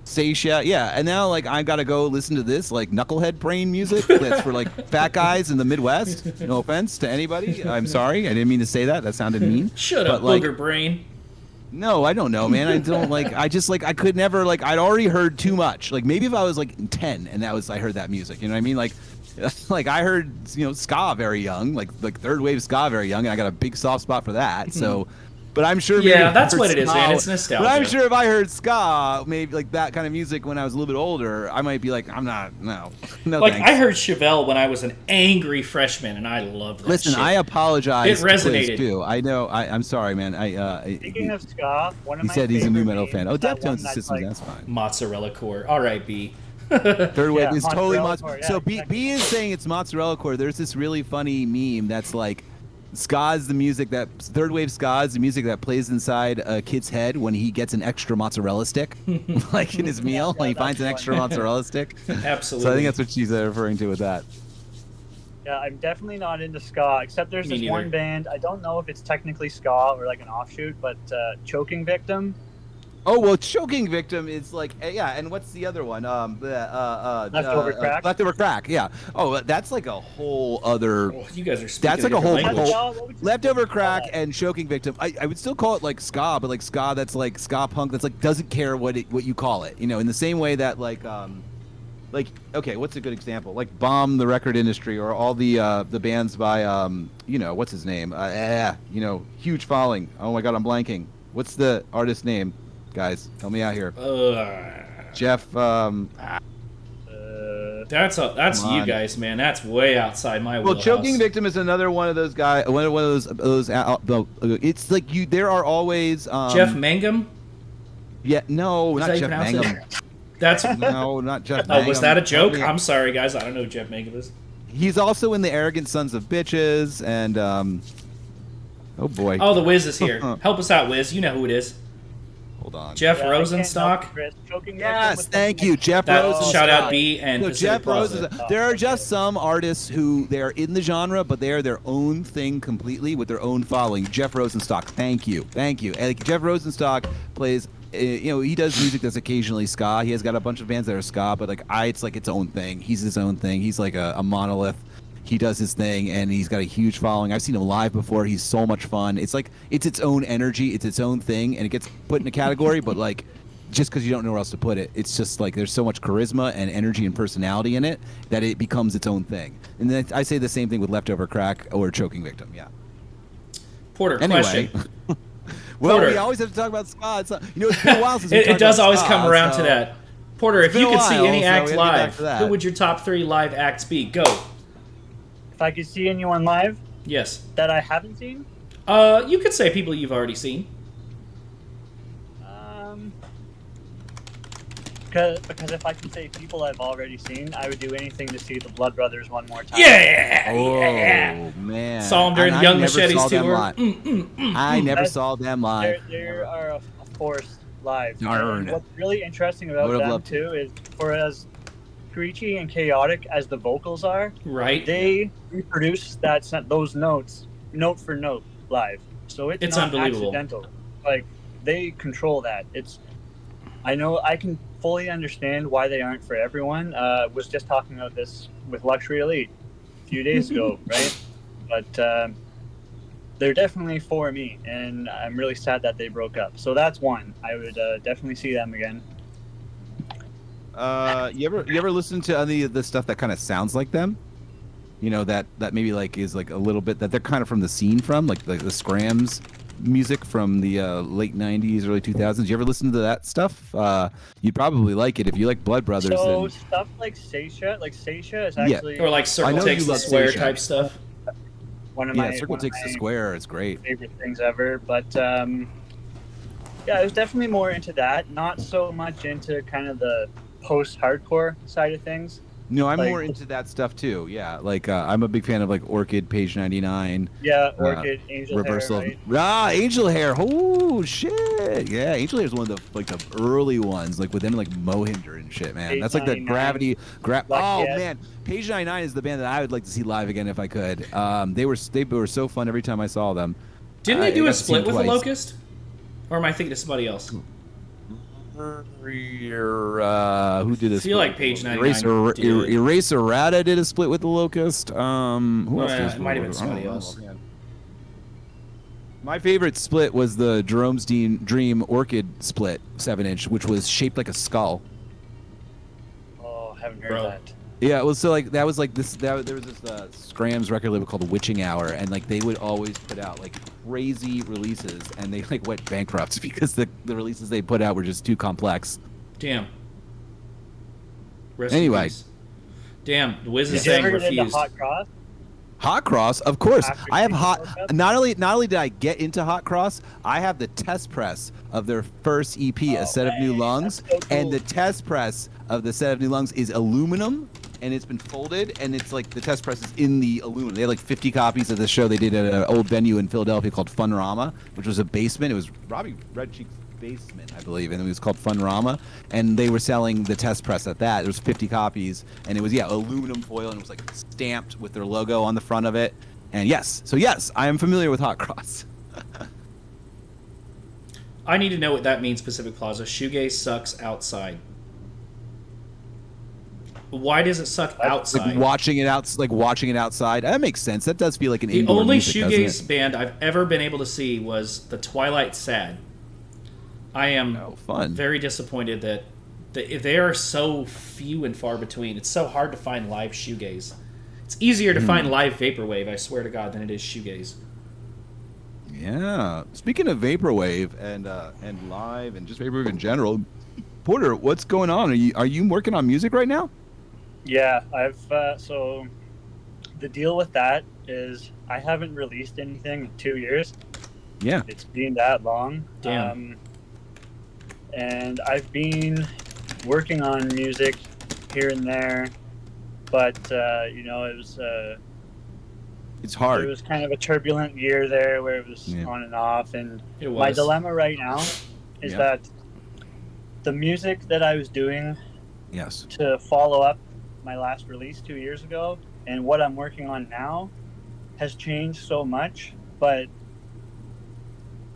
Seisha, yeah, and now like I gotta go listen to this like knucklehead brain music that's for like fat guys in the Midwest. No offense to anybody, I'm sorry, I didn't mean to say that. That sounded mean. Shut but, up, like, booger brain. No, I don't know, man. I don't like. I just like I could never like. I'd already heard too much. Like maybe if I was like 10 and I heard that music. You know what I mean? Like, like I heard ska very young, like third wave ska very young, and I got a big soft spot for that. So. But I'm sure. Maybe Yeah, that's what it is, ska, man. It's nostalgia. But I'm sure if I heard ska, maybe like that kind of music when I was a little bit older, I might be like, I'm not. No. Like Thanks. I heard Chevelle when I was an angry freshman, and I loved that Listen, shit. I apologize. It resonated. To Quiz, too. I know. I'm sorry, man. Speaking of ska, one of he my said he's a new metal favorite fan. Oh, memes, that one Deftones that's systems. like- That's fine. Mozzarella core. All right, B. Third wave Yeah, is totally mozzarella mozzarella. core, yeah, So B exactly. is saying it's mozzarella core. There's this really funny meme that's like, ska is the music that third wave ska is the music that plays inside a kid's head when he gets an extra mozzarella stick, like in his meal when he that's finds an funny. extra mozzarella stick. Absolutely. So I think that's what she's referring to with that. Yeah, I'm definitely not into ska, except there's Me this neither. one band. I don't know if it's technically ska or like an offshoot, but Choking Victim. Oh well, choking victim is like yeah, and what's the other one? Leftover Crack? Leftover crack. Yeah. Oh, that's like a whole other. Oh, you guys are speaking That's like a different whole- language. What would you Leftover call crack that? and choking victim. I would still call it like ska, but like ska that's like ska punk that's like doesn't care what you call it. In the same way that like okay, what's a good example? Like Bomb the Record Industry or all the bands by what's his name? Huge Falling. Oh my God, I'm blanking. What's the artist name? Guys, help me out here. Jeff. That's Come you on. guys, man. That's way outside my Well, wheelhouse. choking victim is another one of those guys. One of those. It's like you. There are always. Jeff Mangum. Yeah. No, Is not that you Jeff pronounce Mangum. it? That's. No, not Jeff. Oh, was that a joke? Mangum. I'm sorry, guys. I don't know who Jeff Mangum is. He's also in the Arrogant Sons of Bitches and. Oh boy. Oh, the Wiz is here. Help us out, Wiz. You know who it is. Hold on. Jeff Yeah, I can't help Rosenstock. it, Chris. Choking Victim Yes, was thank something you, Jeff That Rosenstock. shout out B and No, Pacific Jeff Plaza. Rosenstock. There are just some artists who they're in the genre, but they are their own thing completely with their own following. Jeff Rosenstock, thank you. And like, Jeff Rosenstock plays. He does music that's occasionally ska. He has got a bunch of bands that are ska, but like it's like its own thing. He's his own thing. He's like a monolith. He does his thing, and he's got a huge following. I've seen him live before. He's so much fun. It's like it's its own energy. It's its own thing, and it gets put in a category, but like. Just because you don't know where else to put it, it's just like there's so much charisma and energy and personality in it that it becomes its own thing. And then I say the same thing with Leftover Crack or Choking Victim. Yeah. Porter, Anyway. question. Well, Porter. we always have to talk about ska. It's been a while since we It talked does about always ska, come around to so- that. Porter, if been you a could see while, any so act we gotta get back live, to that. who would your top 3 live acts be? Go. If I could see anyone live Yes. that I haven't seen, You could say people you've already seen. because if I can say people I've already seen, I would do anything to see the Blood Brothers one more time. Yeah. Oh yeah. man! Saw 'em during And Young I never Machete's saw them tour. live. I never That's- saw them live. There are a force live. Darn. And what's really interesting about Would've them loved too is, for as preachy and chaotic as the vocals are, Right. they reproduce those notes note for note live. So it's not unbelievable. accidental. Like they control that. I know I can fully understand why they aren't for everyone. Was just talking about this with Luxury Elite a few days ago, right? But they're definitely for me, and I'm really sad that they broke up. So that's one. I would definitely see them again. You ever listen to any of the stuff that kind of sounds like them? That maybe like is like a little bit that they're kind of from the scene from, like the Scrams music from the late 90s, early 2000s. You ever listen to that stuff? You'd probably like it if you like Blood Brothers. So then... stuff like Seisha is Yeah. actually Or like I Circle know Takes you the love Square Seisha. type stuff. one of Yeah, my Circle one of Takes the my Square. It's great. favorite things ever. But yeah, I was definitely more into that. Not so much into kind of the post-hardcore side of things. No, I'm Like- more into that stuff too. Yeah, like I'm a big fan of like Orchid, Page 99. Yeah, Orchid, Angel Reversal. Hair, right? Angel Hair. Oh shit! Yeah, Angel Hair is one of the early ones, like with them like Mohinder and shit, man. Page That's like the 99. gravity. Oh Luckiest. man, Page 99 is the band that I would like to see live again if I could. They were so fun every time I saw them. Didn't they do I a got to see split them with the twice. Locust? Or am I thinking of somebody else? Who did this? I feel like page 99 did. Eraserata did a split with the Locust. Who else did a It split might have been with- I somebody don't know. else. My favorite split was the Jerome's Dream Orchid split 7-inch, which was shaped like a skull. Oh, haven't heard Bro. that. Yeah, it was so like that was like this. There was this Scrams record label called the Witching Hour, and like they would always put out like crazy releases, and they like went bankrupt because the releases they put out were just too complex. Damn. Rest in Anyway. peace. Damn, the Wiz is Did you saying ever get into refused. Hot Cross? Hot Cross, of course. After I have King hot. World Cup? Not only did I get into Hot Cross, I have the test press of their first EP, A Set of New man, Lungs, that's so cool. and the test press of the Set of New Lungs is aluminum, and it's been folded, and it's like the test press is in the aluminum. They had like 50 copies of this show they did at an old venue in Philadelphia called Funrama, which was a basement. It was Robbie Red Cheek's basement, I believe, and it was called Funrama, and they were selling the test press at that. There was 50 copies, and it was aluminum foil, and it was like stamped with their logo on the front of it. And yes, I am familiar with Hot Cross. I need to know what that means, Pacific Plaza. Shoegaze sucks outside. Why does it suck outside? Like watching it outside. That makes sense. That does feel like an The indoor only music, doesn't shoegaze it? band I've ever been able to see was the Twilight Sad. I am fun. very disappointed that they are so few and far between. It's so hard to find live shoegaze. It's easier to find live vaporwave, I swear to God, than it is shoegaze. Yeah. Speaking of vaporwave and live and just vaporwave in general, Porter, what's going on? Are you working on music right now? Yeah, I've so the deal with that is I haven't released anything in 2 years. Yeah. It's been that long. Damn. And I've been working on music here and there, but it was It's it hard. was kind of a turbulent year there where it was Yeah. on and off. And It was. my dilemma right now is Yeah. that the music that I was doing Yes. to follow up my last release 2 years ago and what I'm working on now has changed so much, but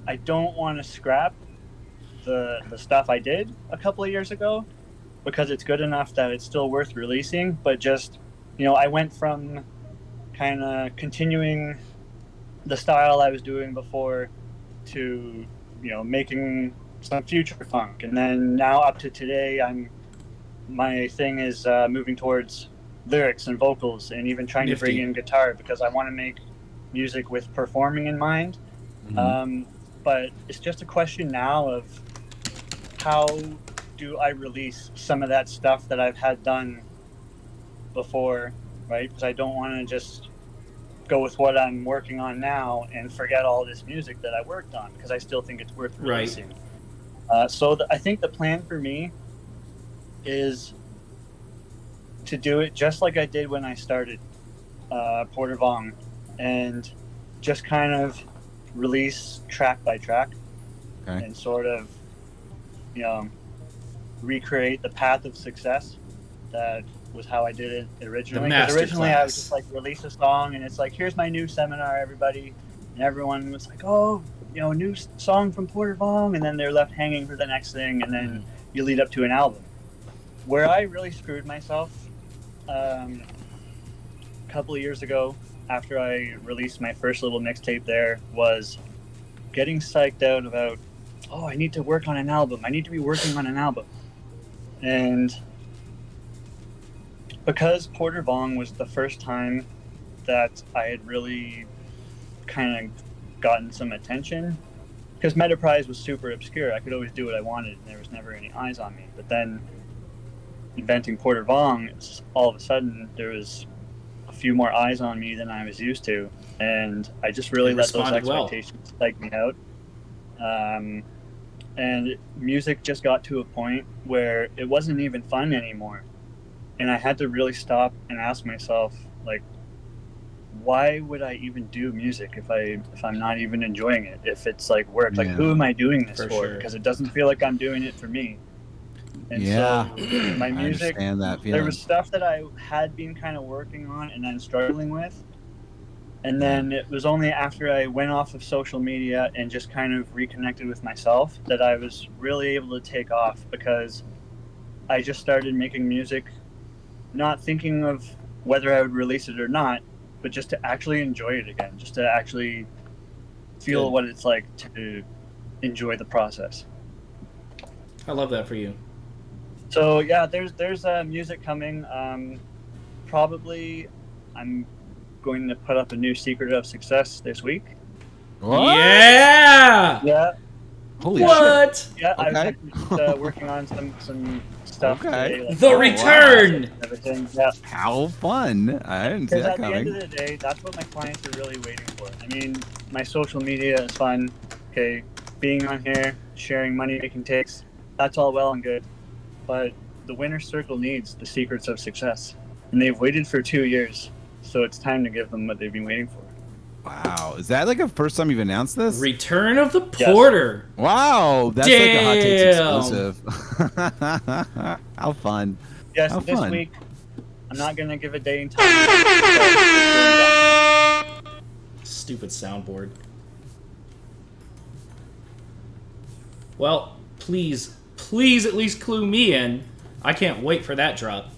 I don't want to scrap the stuff I did a couple of years ago because it's good enough that it's still worth releasing. But just, I went from kind of continuing the style I was doing before to, making some future funk. And then now up to today, my thing is moving towards lyrics and vocals and even trying to bring Nifty. in guitar because I want to make music with performing in mind. But it's just a question now of how do I release some of that stuff that I've had done before, right? Because I don't want to just go with what I'm working on now and forget all this music that I worked on because I still think it's worth Right. releasing. I think the plan for me is to do it just like I did when I started Porter Vong and just kind of release track by track Okay. and sort of, recreate the path of success. That was how I did it originally. The 'Cause originally I was masterclass. just like release a song and it's like, here's my new seminar, everybody. And everyone was like, oh, new song from Porter Vong. And then they're left hanging for the next thing. And then you lead up to an album. Where I really screwed myself a couple of years ago after I released my first little mixtape there was getting psyched out about, I need to work on an album. I need to be working on an album. And because Porter Vong was the first time that I had really kind of gotten some attention, because Metaprise was super obscure. I could always do what I wanted and there was never any eyes on me. But then inventing Porter Vong, all of a sudden there was a few more eyes on me than I was used to. And I just really You let those responded well. expectations psych me out. And music just got to a point where it wasn't even fun anymore. And I had to really stop and ask myself, like, why would I even do music if I'm not even enjoying it? If it's like work, like Yeah. who am I doing this For for? sure. Because it doesn't feel like I'm doing it for me. And Yeah. so my I music, understand that there feeling. was stuff that I had been kind of working on and then struggling with. And then it was only after I went off of social media and just kind of reconnected with myself that I was really able to take off, because I just started making music, not thinking of whether I would release it or not, but just to actually enjoy it again, just to actually feel what it's like to enjoy the process. I love that for you. So yeah, there's music coming. Probably I'm going to put up a new Secret of Success this week. What? Yeah. Yeah, Holy shit. What? yeah. Okay. I'm just, working on some stuff Okay. today. Like, The return. everything. Yeah. How fun. I didn't see Because that at the coming. end of the day, that's what my clients are really waiting for. I mean, my social media is fun. Okay, being on here, sharing money-making takes, that's all well and good. But the winner's circle needs the secrets of success. And they've waited for 2 years. So it's time to give them what they've been waiting for. Wow. Is that like the first time you've announced this? Return of the Porter. Wow. That's like a hot takes Damn. exclusive. How fun. Yes, How this fun. week, I'm not going to give a day and time. Stupid soundboard. Well, please at least clue me in. I can't wait for that drop.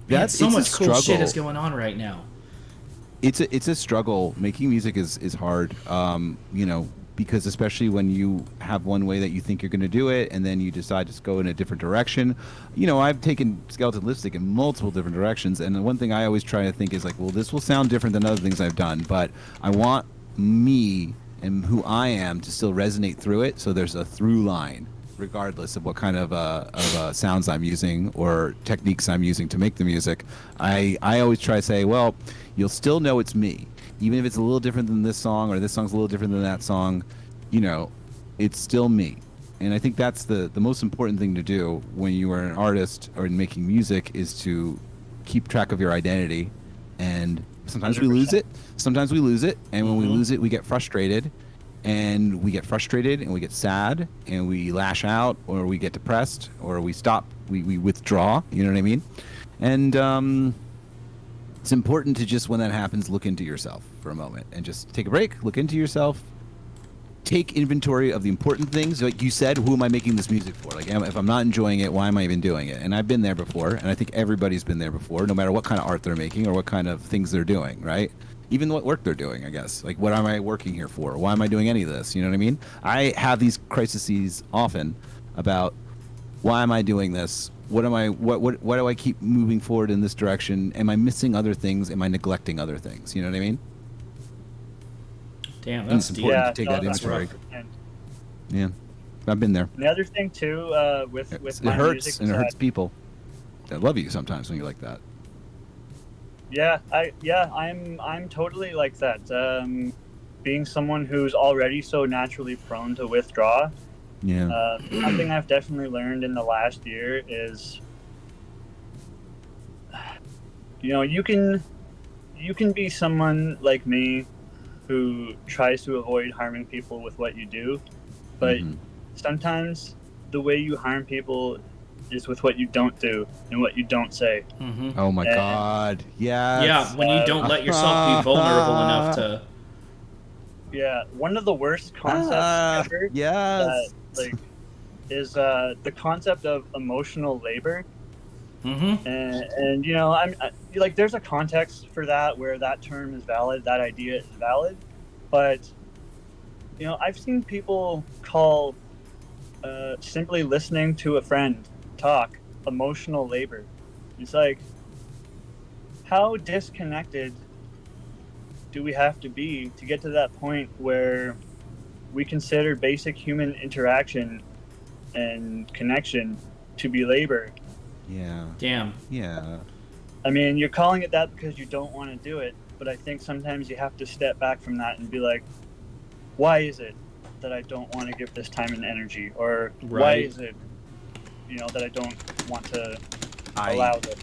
Man, so It's a much cool shit struggle. is going on right now. It's a struggle. Making music is hard. You know, because especially when you have one way that you think you're going to do it, and then you decide to go in a different direction. You know, I've taken Skeleton Lipstick in multiple different directions, and the one thing I always try to think is like, well, this will sound different than other things I've done, but I want me and who I am to still resonate through it. So there's a through line, regardless of what kind of sounds I'm using or techniques I'm using to make the music. I always try to say, well, you'll still know it's me, even if it's a little different than this song or this song's a little different than that song. You know, it's still me. And I think that's the most important thing to do when you are an artist or in making music, is to keep track of your identity. And sometimes we lose it. Sometimes we lose it. And when we lose it, we get frustrated. And we get frustrated and we get sad and we lash out, or we get depressed, or we stop, we withdraw, you know what I mean? And it's important to just, when that happens, look into yourself for a moment and just take a break, look into yourself, take inventory of the important things. Like you said, who am I making this music for? Like, if I'm not enjoying it, why am I even doing it? And I've been there before, and I think everybody's been there before, no matter what kind of art they're making or what kind of things they're doing, right? Even what work they're doing, I guess. Like, what am I working here for? Why am I doing any of this? You know what I mean? I have these crises often about, why am I doing this? What do I keep moving forward in this direction? Am I missing other things? Am I neglecting other things? You know what I mean? Damn, And it's that's deep. important to take that that's inventory. rough. And Yeah, I've been there. the other thing too, with It my hurts, music and it is hurts that, people that love you sometimes when you're like that. I'm totally like that. Being someone who's already so naturally prone to withdraw, Yeah. something I've definitely learned in the last year is, you know, you can be someone like me who tries to avoid harming people with what you do, but sometimes the way you harm people is with what you don't do and what you don't say. Mm-hmm. Oh my And- God. Yes. Yeah, when you don't let yourself be vulnerable enough to. Yeah, one of the worst concepts ever. Yes. Is the concept of emotional labor. Mm-hmm. And you know, like, there's a context for that where that term is valid, that idea is valid, but you know, I've seen people call simply listening to a friend talk emotional labor. It's like, how disconnected do we have to be to get to that point where we consider basic human interaction and connection to be labor? Yeah. Damn. Yeah. I mean, you're calling it that because you don't want to do it, but I think sometimes you have to step back from that and be like, why is it that I don't want to give this time and energy? Or why Right. is it, you know, that I don't want to I allow this?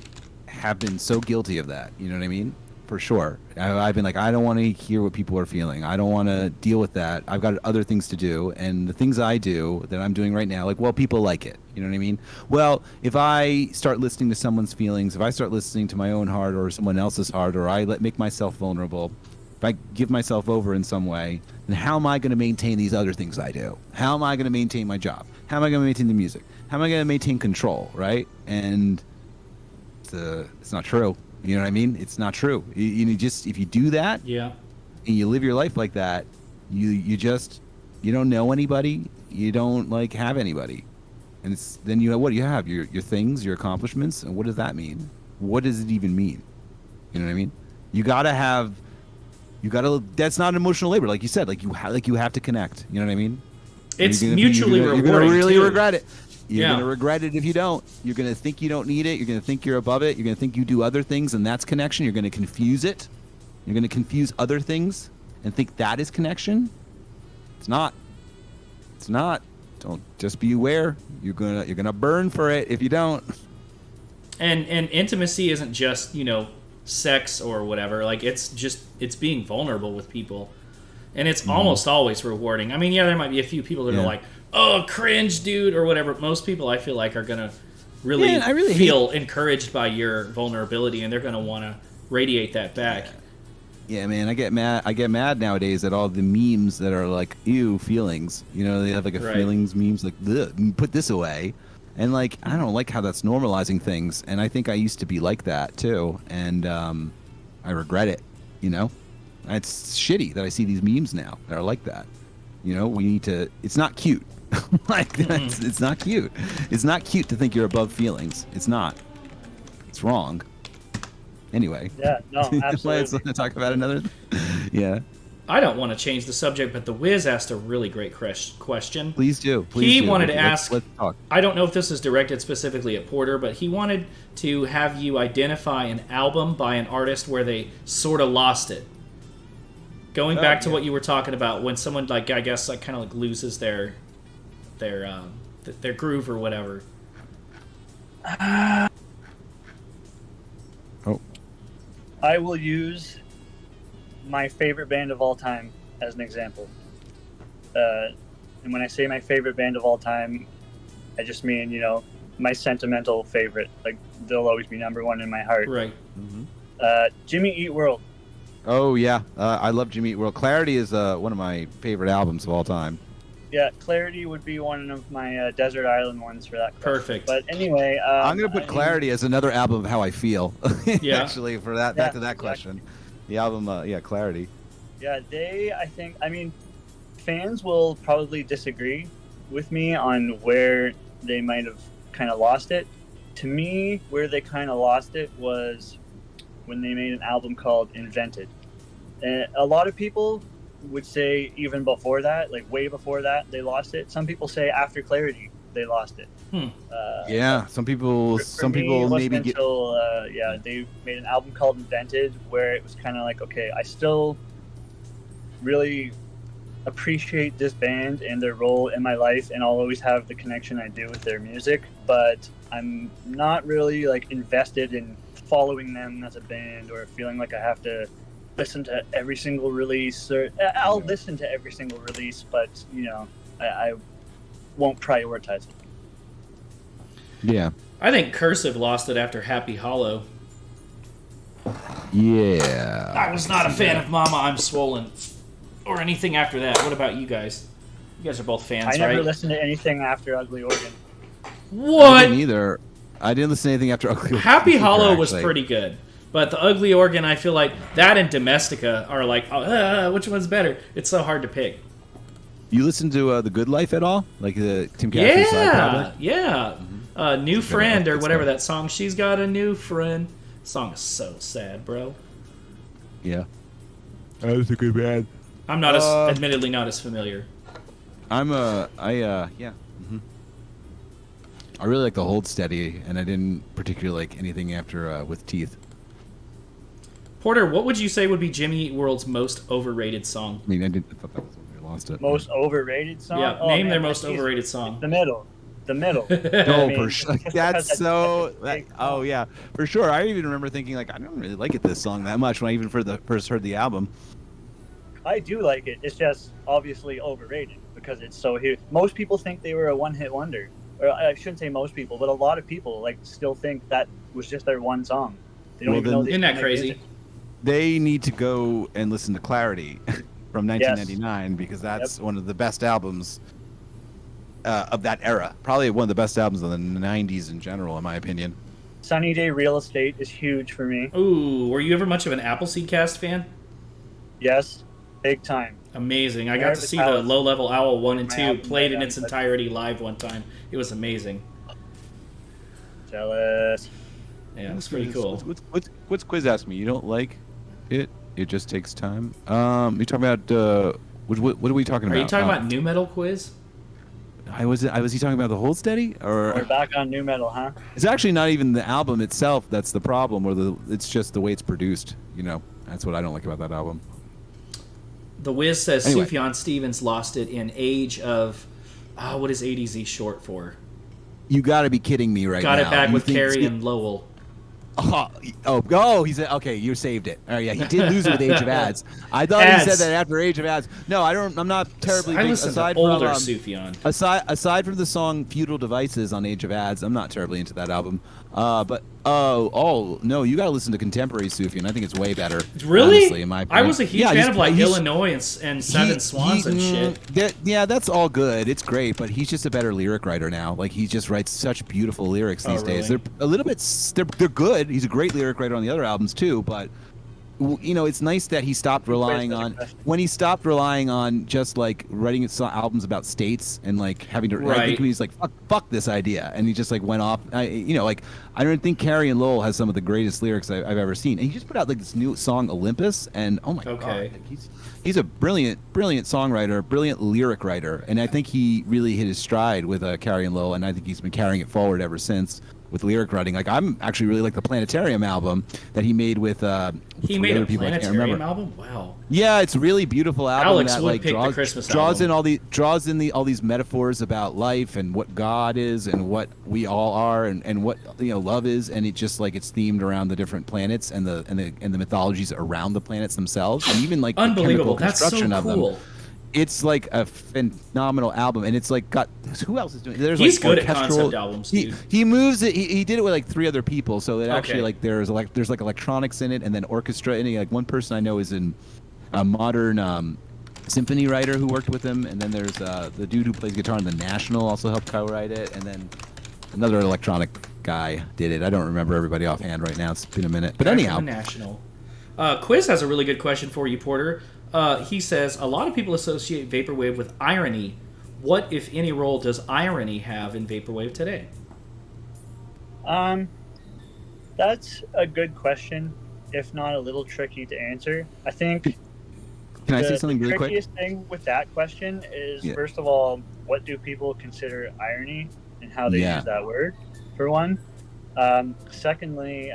have been so guilty of that. You know what I mean? For sure. I've been like, I don't want to hear what people are feeling. I don't want to deal with that. I've got other things to do. And the things I do that I'm doing right now, like, well, people like it. You know what I mean? Well, if I start listening to someone's feelings, if I start listening to my own heart or someone else's heart, or I make myself vulnerable, if I give myself over in some way, then how am I going to maintain these other things I do? How am I going to maintain my job? How am I going to maintain the music? How am I going to maintain control, right? And it's not true. You know what I mean? It's not true. You just, if you do that, Yeah. and you live your life like that, you don't know anybody. You don't like have anybody, and then you have, what do you have? Your things, your accomplishments, and what does that mean? What does it even mean? You know what I mean? That's not emotional labor, like you said. Like you have to connect. You know what I mean? It's mutually rewarding. You're gonna really too. regret it. You're Yeah. gonna regret it if you don't. You're gonna think you don't need it. You're gonna think you're above it. You're gonna think you do other things, and that's connection. You're gonna confuse it. You're gonna confuse other things and think that is connection. It's not. It's not. Don't, just be aware. You're gonna burn for it if you don't. And intimacy isn't just, sex or whatever. Like, it's being vulnerable with people. And it's almost always rewarding. I mean, yeah, there might be a few people that are like, oh, cringe, dude, or whatever. Most people, I feel like, are going to really feel encouraged by your vulnerability, and they're going to want to radiate that back. Yeah, man, I get mad nowadays at all the memes that are like, ew, feelings. They have like a feelings memes, like, put this away. And like, I don't like how that's normalizing things. And I think I used to be like that too. And I regret it, It's shitty that I see these memes now that are like that. We need to, it's not cute. It's not cute. It's not cute to think you're above feelings. It's not. It's wrong. Anyway. Yeah, no, absolutely. Let's talk about another. Yeah. I don't want to change the subject, but the Wiz asked a really great question. Please do. He wanted to ask, let's talk. I don't know if this is directed specifically at Porter, but he wanted to have you identify an album by an artist where they sort of lost it. Going back to what you were talking about, when someone, like, I guess, like, kind of like loses their groove or whatever. I will use my favorite band of all time as an example. And when I say my favorite band of all time, I just mean, my sentimental favorite. Like, they'll always be number one in my heart. Right. Jimmy Eat World. Oh, yeah. I love Jimmy Eat World. Clarity is one of my favorite albums of all time. Yeah, Clarity would be one of my Desert Island ones for that question. Perfect. But anyway... I'm going to put Clarity as another album of how I feel. Yeah. Actually, for that, back to that question. The album, Clarity. Yeah, fans will probably disagree with me on where they might have kind of lost it. To me, where they kind of lost it was when they made an album called Invented. And a lot of people would say even before that, like way before that, they lost it. Some people say after Clarity, they lost it. Yeah, some people maybe get. They made an album called Invented where it was kind of like, okay, I still really appreciate this band and their role in my life, and I'll always have the connection I do with their music, but I'm not really like invested in following them as a band or feeling like I have to listen to every single release. Or I'll listen to every single release, but I won't prioritize it. Yeah. I think Cursive lost it after Happy Hollow. Yeah. I was not a fan of Mama, I'm Swollen or anything after that. What about you guys? You guys are both fans, right? I never listened to anything after Ugly Organ. What? I didn't either. I didn't listen to anything after Ugly Organ. Happy Hollow was pretty good. But the Ugly Organ, I feel like that and Domestica are like, which one's better? It's so hard to pick. You listen to The Good Life at all? Like the Tim Cassidy's side project? Yeah. New Friend or whatever that song. She's got a new friend. Song is so sad, bro. Yeah. That was a good band. I'm not admittedly not as familiar. I really like the Hold Steady, and I didn't particularly like anything after With Teeth. Porter, what would you say would be Jimmy Eat World's most overrated song? I thought that was when I lost it. Most overrated song? Yeah, name their most overrated song. The Middle. No, for sure. That's so. Oh yeah, for sure. I even remember thinking like, I don't really like this song that much when I even first heard the album. I do like it. It's just obviously overrated because it's so huge. Most people think they were a one-hit wonder, or I shouldn't say most people, but a lot of people like still think that was just their one song. They don't even know. Isn't that crazy? they need to go and listen to Clarity from 1999 because that's one of the best albums of that era. Probably one of the best albums of the 90s in general, in my opinion. Sunny Day Real Estate is huge for me. Ooh, were you ever much of an Appleseed Cast fan? Yes, big time. Amazing. I got to see the Low Level Owl 1 and 2 played in its but- entirety live one time. It was amazing. Jealous. Yeah, it was pretty cool. What's Quiz asked me? You don't like it? It just takes time. You're talking about what are we talking about? Are you talking about new metal quiz? Was he talking about the Hold Steady? Or We're back on new metal, huh? it's actually not even the album itself that's the problem, or it's just the way it's produced. You know, that's what I don't like about that album. The Wiz says Anyway. Sufjan Stevens lost it in age of, what is ADZ short for? You got to be kidding me right now. Got it back You with think- Carrie and Lowell. He said, okay, you saved it. Oh, yeah, he did lose it with Age of Ads. I thought Ads. he said that after Age of Ads. No, I'm not terribly I big. listen Aside to older from, Sufjan. aside from the song Feudal Devices on Age of Ads, I'm not terribly into that album. But no, you got to listen to contemporary Sufjan. I think it's way better. Really? Honestly, in my opinion. I was a huge fan of like Illinois and Seven Swans and shit. Yeah, that's all good. It's great, but he's just a better lyric writer now. Like he just writes such beautiful lyrics these days. really? They're a little bit. They're good. He's a great lyric writer on the other albums too, but. You know, it's nice that he stopped relying on when he stopped relying on just like writing albums about states and like having to. I think he's like fuck this idea, and he just like went off. I don't think Carrie and Lowell has some of the greatest lyrics I've ever seen, and he just put out like this new song Olympus, and oh my god, like, he's a brilliant songwriter, brilliant lyric writer, and I think he really hit his stride with Carrie and Lowell, and I think he's been carrying it forward ever since. With lyric writing, like I'm actually really like the Planetarium album that he made with. He made a Planetarium album. Wow. Yeah, it's a really beautiful album. Alex that, would like, pick the Christmas draws album. in all these metaphors about life and what God is and what we all are and what love is, and it just like it's themed around the different planets and the mythologies around the planets themselves, and even like the chemical construction of them. It's like a phenomenal album, and it's like got who else is doing? There's He's like good at concept albums, dude. He moves it. He did it with like 3 other people, so it actually like there's like electronics in it, and then orchestra in it. Like one person I know is in a modern symphony writer who worked with him, and then there's the dude who plays guitar in the National also helped co-write it, and then another electronic guy did it. I don't remember everybody offhand right now. It's been a minute, but anyhow. The National. Quiz has a really good question for you, Porter. He says, a lot of people associate vaporwave with irony. What, if any, role does irony have in vaporwave today? That's a good question, if not a little tricky to answer. I think Can I say something really the quick? trickiest thing with that question is, first of all, what do people consider irony and how they use that word, for one. Secondly,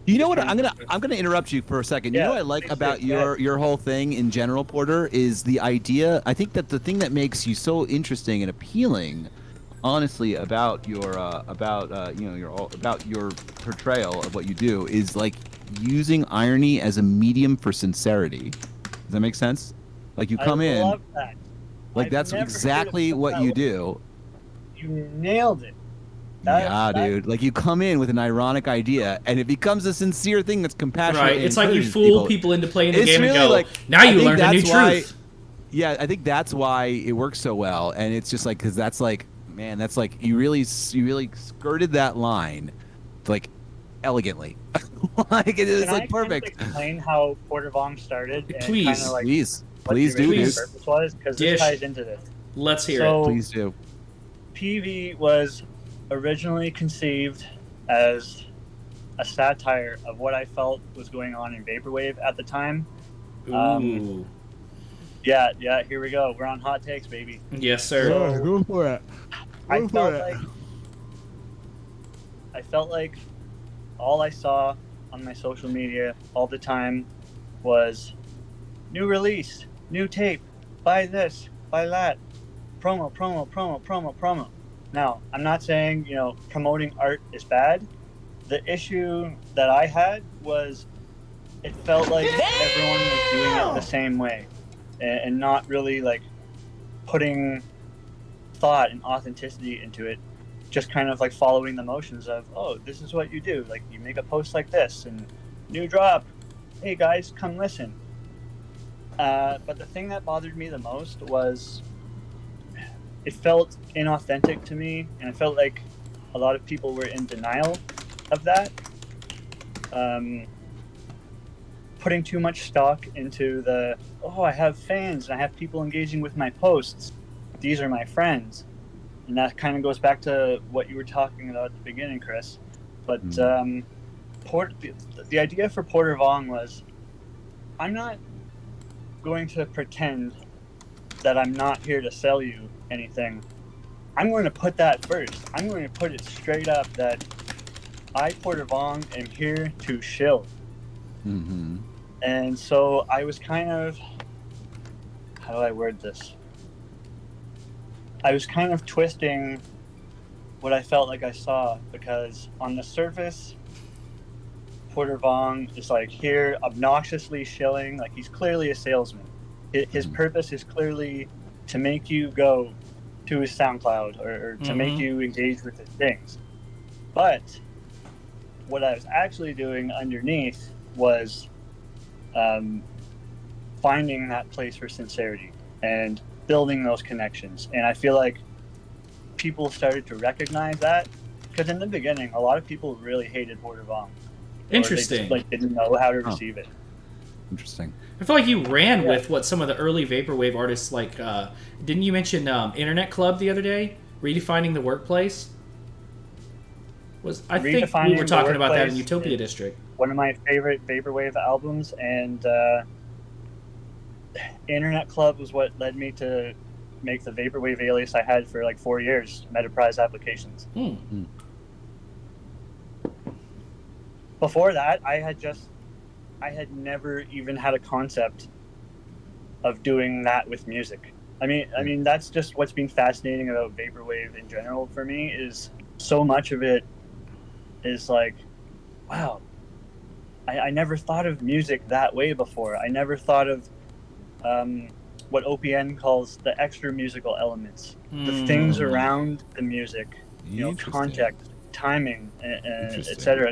you know what? I'm gonna interrupt you for a second. You know what I like about your whole thing in general, Porter, is the idea. I think that the thing that makes you so interesting and appealing, honestly, about your your portrayal of what you do is like using irony as a medium for sincerity. Does that make sense? Like you come in, love that. like that's exactly what you do. You nailed it. Dude. Like you come in with an ironic idea, and it becomes a sincere thing that's compassionate. Right. It's like you fool people into playing the game really and go, like, now you learned a new truth. Yeah, I think that's why it works so well, and it's just like because that's like, man, that's like you really skirted that line, like elegantly. Like it is like perfect. Can I explain how Porter Vong started? And Please, kind of like please what do, the original dude. purpose was, because this ties into this. Let's hear it. Please do. PV was originally conceived as a satire of what I felt was going on in vaporwave at the time. Ooh. Yeah, here we go. We're on hot takes, baby. Yes, sir. Go for it. I felt like all I saw on my social media all the time was new release, new tape, buy this, buy that, promo. Now, I'm not saying, promoting art is bad. The issue that I had was it felt like everyone was doing it the same way and not really like putting thought and authenticity into it, just kind of like following the motions of, oh, this is what you do. Like you make a post like this and new drop, hey guys, come listen. But the thing that bothered me the most was it felt inauthentic to me, and I felt like a lot of people were in denial of that. Putting too much stock into I have fans and I have people engaging with my posts. These are my friends. And that kind of goes back to what you were talking about at the beginning, Chris. But the idea for Porter Vong was, I'm not going to pretend that I'm not here to sell you anything. I'm going to put that first. I'm going to put it straight up that I, Porter Vong, am here to shill. Mm-hmm. And so I was kind of, how do I word this? I was kind of twisting what I felt like I saw, because on the surface, Porter Vong is like here obnoxiously shilling, like he's clearly a salesman. His purpose is clearly to make you go to his SoundCloud or to make you engage with his things. But what I was actually doing underneath was finding that place for sincerity and building those connections. And I feel like people started to recognize that, because in the beginning, a lot of people really hated Porter Vong. Interesting. They just, didn't know how to receive it. Interesting. I feel like you ran with what some of the early vaporwave artists like. Didn't you mention Internet Club the other day? Redefining the workplace. I think we were talking about that in Utopia District. One of my favorite vaporwave albums, and Internet Club was what led me to make the vaporwave alias I had for like 4 years, Metaprise Applications. Before that, I had never even had a concept of doing that with music. I mean that's just what's been fascinating about vaporwave in general for me, is so much of it is like, wow, I never thought of music that way before. I never thought of what OPN calls the extra musical elements, the things around the music, context, timing, et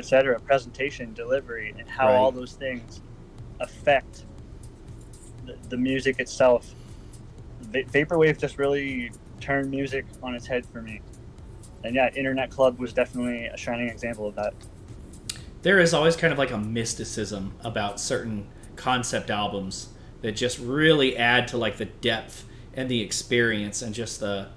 cetera, presentation, delivery, and how all those things affect the music itself. Vaporwave just really turned music on its head for me. And yeah, Internet Club was definitely a shining example of that. There is always kind of like a mysticism about certain concept albums that just really add to like the depth and the experience and just the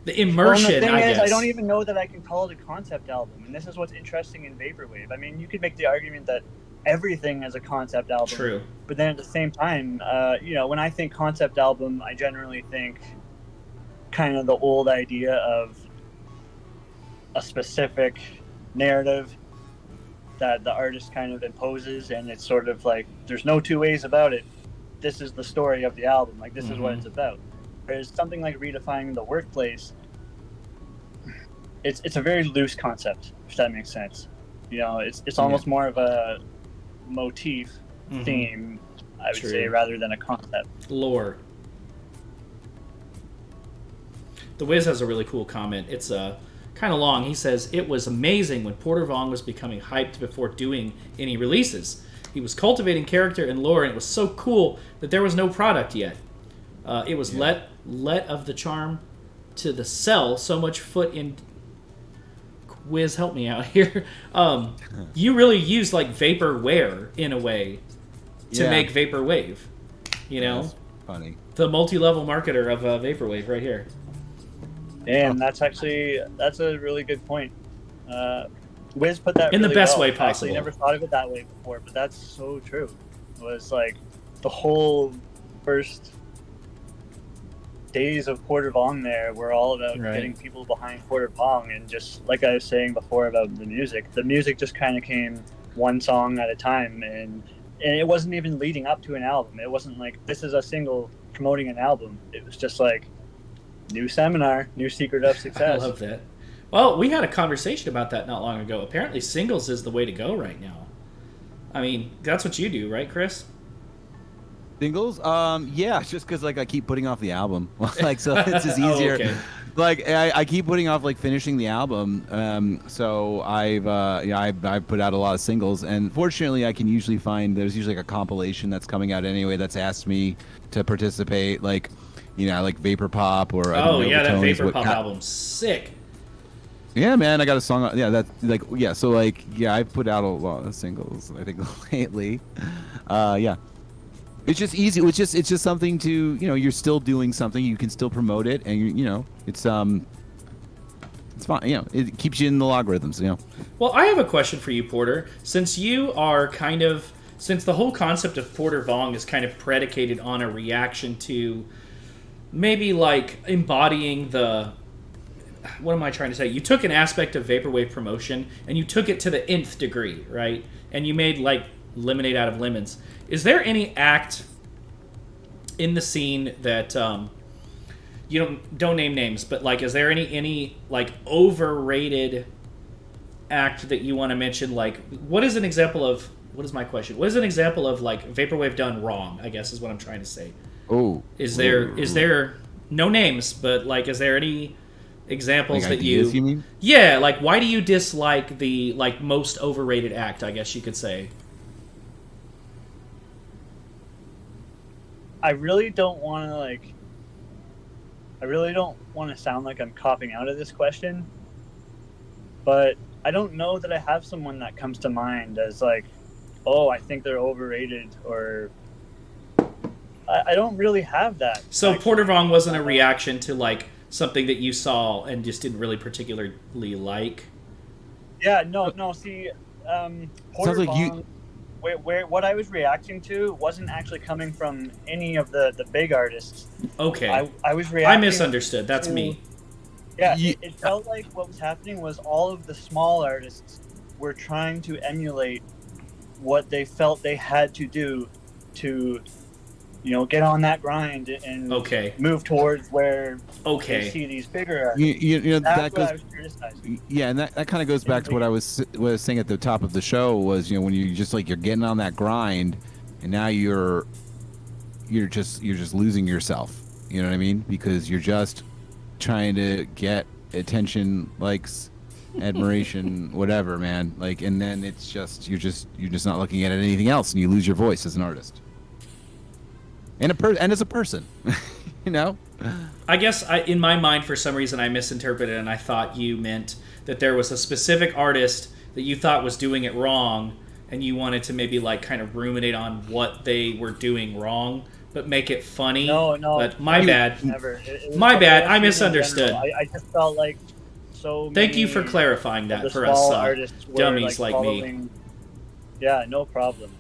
immersion, the thing I is, guess. I don't even know that I can call it a concept album, and this is what's interesting in vaporwave. I mean, you could make the argument that everything is a concept album. True. But then at the same time, when I think concept album, I generally think kind of the old idea of a specific narrative that the artist kind of imposes, and it's sort of like there's no two ways about it. This is the story of the album. Like, this is what it's about. Whereas something like redefining the workplace, it's a very loose concept, if that makes sense. It's almost more of a motif, theme, I would say, rather than a concept. Lore. The Wiz has a really cool comment. It's kind of long. He says, it was amazing when Porter Vong was becoming hyped before doing any releases. He was cultivating character and lore, and it was so cool that there was no product yet. It was let of the charm to the sell so much foot in. Wiz, help me out here. You really used like vaporware in a way to make vaporwave. That's funny. The multi-level marketer of vaporwave right here. And that's a really good point. Wiz put that in really the best well. way possible. I actually never thought of it that way before, but that's so true. It was like the whole first days of Porter Vong there were all about getting people behind Porter Vong, and just like I was saying before about the music just kind of came one song at a time, and it wasn't even leading up to an album. It wasn't like this is a single promoting an album. It was just like new seminar, new secret of success. I love that. Well, we had a conversation about that not long ago. Apparently singles is the way to go right now. I mean, that's what you do, right, Chris? Singles? Yeah, just because like I keep putting off the album. Like, so it's just easier. like I keep putting off like finishing the album. So I've put out a lot of singles, and fortunately I can usually find there's usually like a compilation that's coming out anyway that's asked me to participate, like like Vapor Pop or I think Oh yeah, that Novatones, Vapor what Pop Pat- album's sick. Yeah, man, I got a song. Yeah, that's like So like I've put out a lot of singles I think lately. Yeah. It's just easy. It's just something to you're still doing something. You can still promote it, and it's fine. It keeps you in the logarithms. Well, I have a question for you, Porter. Since you are since the whole concept of Porter Vong is kind of predicated on a reaction to maybe like embodying what am I trying to say? You took an aspect of vaporwave promotion and you took it to the nth degree, right? And you made like lemonade out of lemons. Is there any act in the scene that you don't name names, but like, is there any like overrated act that you want to mention? Like, what is an example of? What is my question? What is an example of like vaporwave done wrong? I guess is what I'm trying to say. Oh, is there no names, but like, is there any examples like that ideas, you mean? Yeah, like why do you dislike the like most overrated act? I guess you could say. I really don't want to sound like I'm copping out of this question, but I don't know that I have someone that comes to mind as like, oh, I think they're overrated, or I don't really have that. So actually. Porter Vong wasn't a reaction to like something that you saw and just didn't really particularly like. Yeah, no. See, Porter Sounds like Vong, what I was reacting to wasn't actually coming from any of the big artists. Okay, I was reacting. I misunderstood. That's me. Yeah, it felt like what was happening was all of the small artists were trying to emulate what they felt they had to do to, get on that grind and move towards where they see these bigger artists. That's what I was criticizing. Yeah, and that kind of goes back to what I was saying at the top of the show was when you just like you're getting on that grind, and now you're just losing yourself. You know what I mean? Because you're just trying to get attention, likes, admiration, whatever, man. Like, and then it's just you're just not looking at anything else, and you lose your voice as an artist. And as a person, I guess in my mind, for some reason, I misinterpreted, and I thought you meant that there was a specific artist that you thought was doing it wrong, and you wanted to maybe like kind of ruminate on what they were doing wrong, but make it funny. No. But my bad. Never. My bad. I misunderstood. I just felt like so. Thank you for clarifying that for us dummies like me. Yeah, no problem.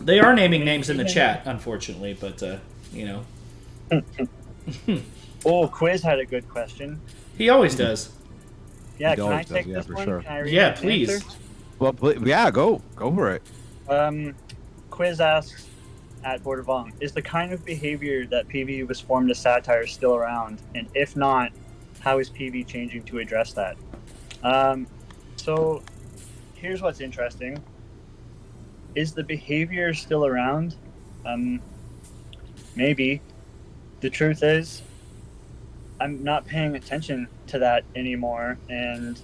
They are naming names in the chat, unfortunately, but Oh, Quiz had a good question. He always does. Yeah, can I take this one? Sure. Can I read Yeah, the please. answer? Well, yeah, go for it. Quiz asks at Porter Vong, is the kind of behavior that PV was formed as satire still around? And if not, how is PV changing to address that? So here's what's interesting. Is the behavior still around? Maybe. The truth is, I'm not paying attention to that anymore, and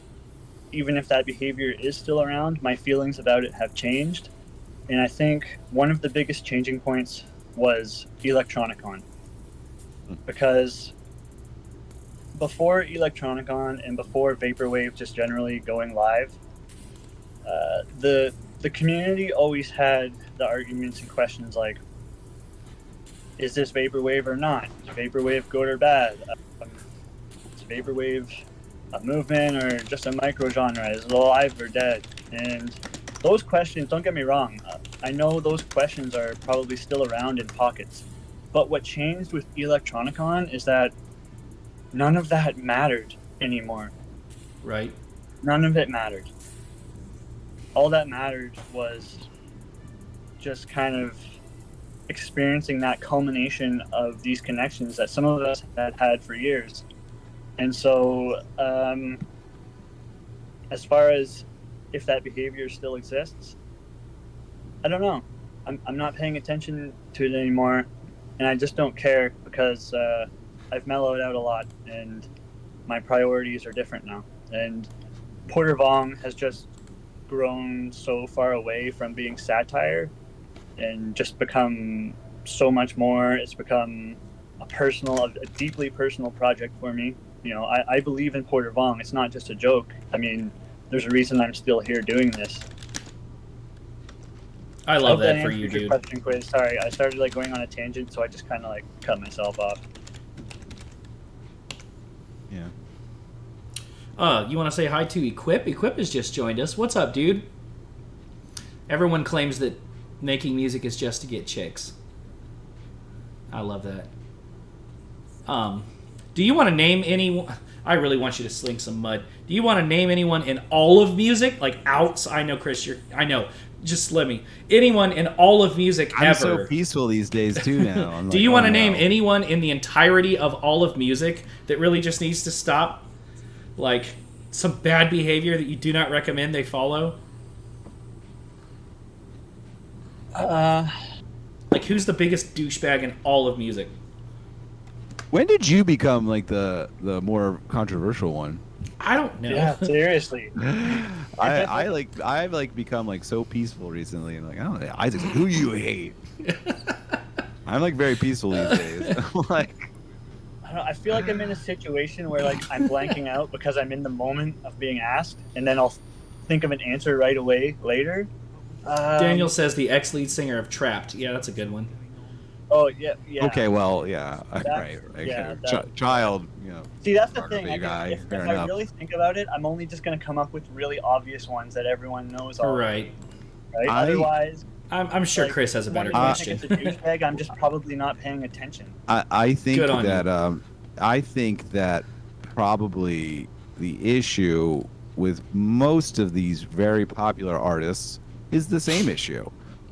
even if that behavior is still around, my feelings about it have changed. And I think one of the biggest changing points was Electronicon. Because before Electronicon and before Vaporwave just generally going live, the community always had the arguments and questions like, is this Vaporwave or not? Is Vaporwave good or bad? Is Vaporwave a movement or just a microgenre? Is it alive or dead? And those questions, don't get me wrong, I know those questions are probably still around in pockets. But what changed with Electronicon is that none of that mattered anymore. Right. None of it mattered. All that mattered was just kind of experiencing that culmination of these connections that some of us had had for years. And so, as far as if that behavior still exists, I don't know. I'm not paying attention to it anymore, and I just don't care because I I've mellowed out a lot, and my priorities are different now. And Porter Vong has just grown so far away from being satire and just become so much more. It's become a deeply personal project for me. You know, I believe in Porter Vong. It's not just a joke. I mean, there's a reason I'm still here doing this. I love hope that for answers you, your dude. question, Quiz. Sorry, I started like going on a tangent, so I just kind of like cut myself off. Yeah. You want to say hi to Equip? Equip has just joined us. What's up, dude? Everyone claims that making music is just to get chicks. I love that. Do you want to name anyone? I really want you to sling some mud. Do you want to name anyone in all of music? Like outs? I know, Chris, I know. Just let me. Anyone in all of music I'm ever. so peaceful these days too now. I'm Do like, you want to oh, name no. anyone in the entirety of all of music that really just needs to stop? Like some bad behavior that you do not recommend they follow? Like who's the biggest douchebag in all of music? When did you become like the more controversial one? I don't know. Yeah, seriously. I've like become like so peaceful recently, and like I don't know. Isaac's like, who you hate? I'm like very peaceful these days. Like, I don't know, I feel like I'm in a situation where like I'm blanking out because I'm in the moment of being asked, and then I'll think of an answer right away later. Daniel says the ex-lead singer of Trapped. Yeah, that's a good one. Oh yeah. okay, well, yeah, right. yeah, Child, you know. See, that's the thing. I guy, mean, if fair I enough. really think about it, I'm only just going to come up with really obvious ones that everyone knows already. Right. Otherwise, I'm sure like, Chris has a better when I question. think it's a douchebag, I'm just probably not paying attention. I think Good on that I think that probably the issue with most of these very popular artists is the same issue.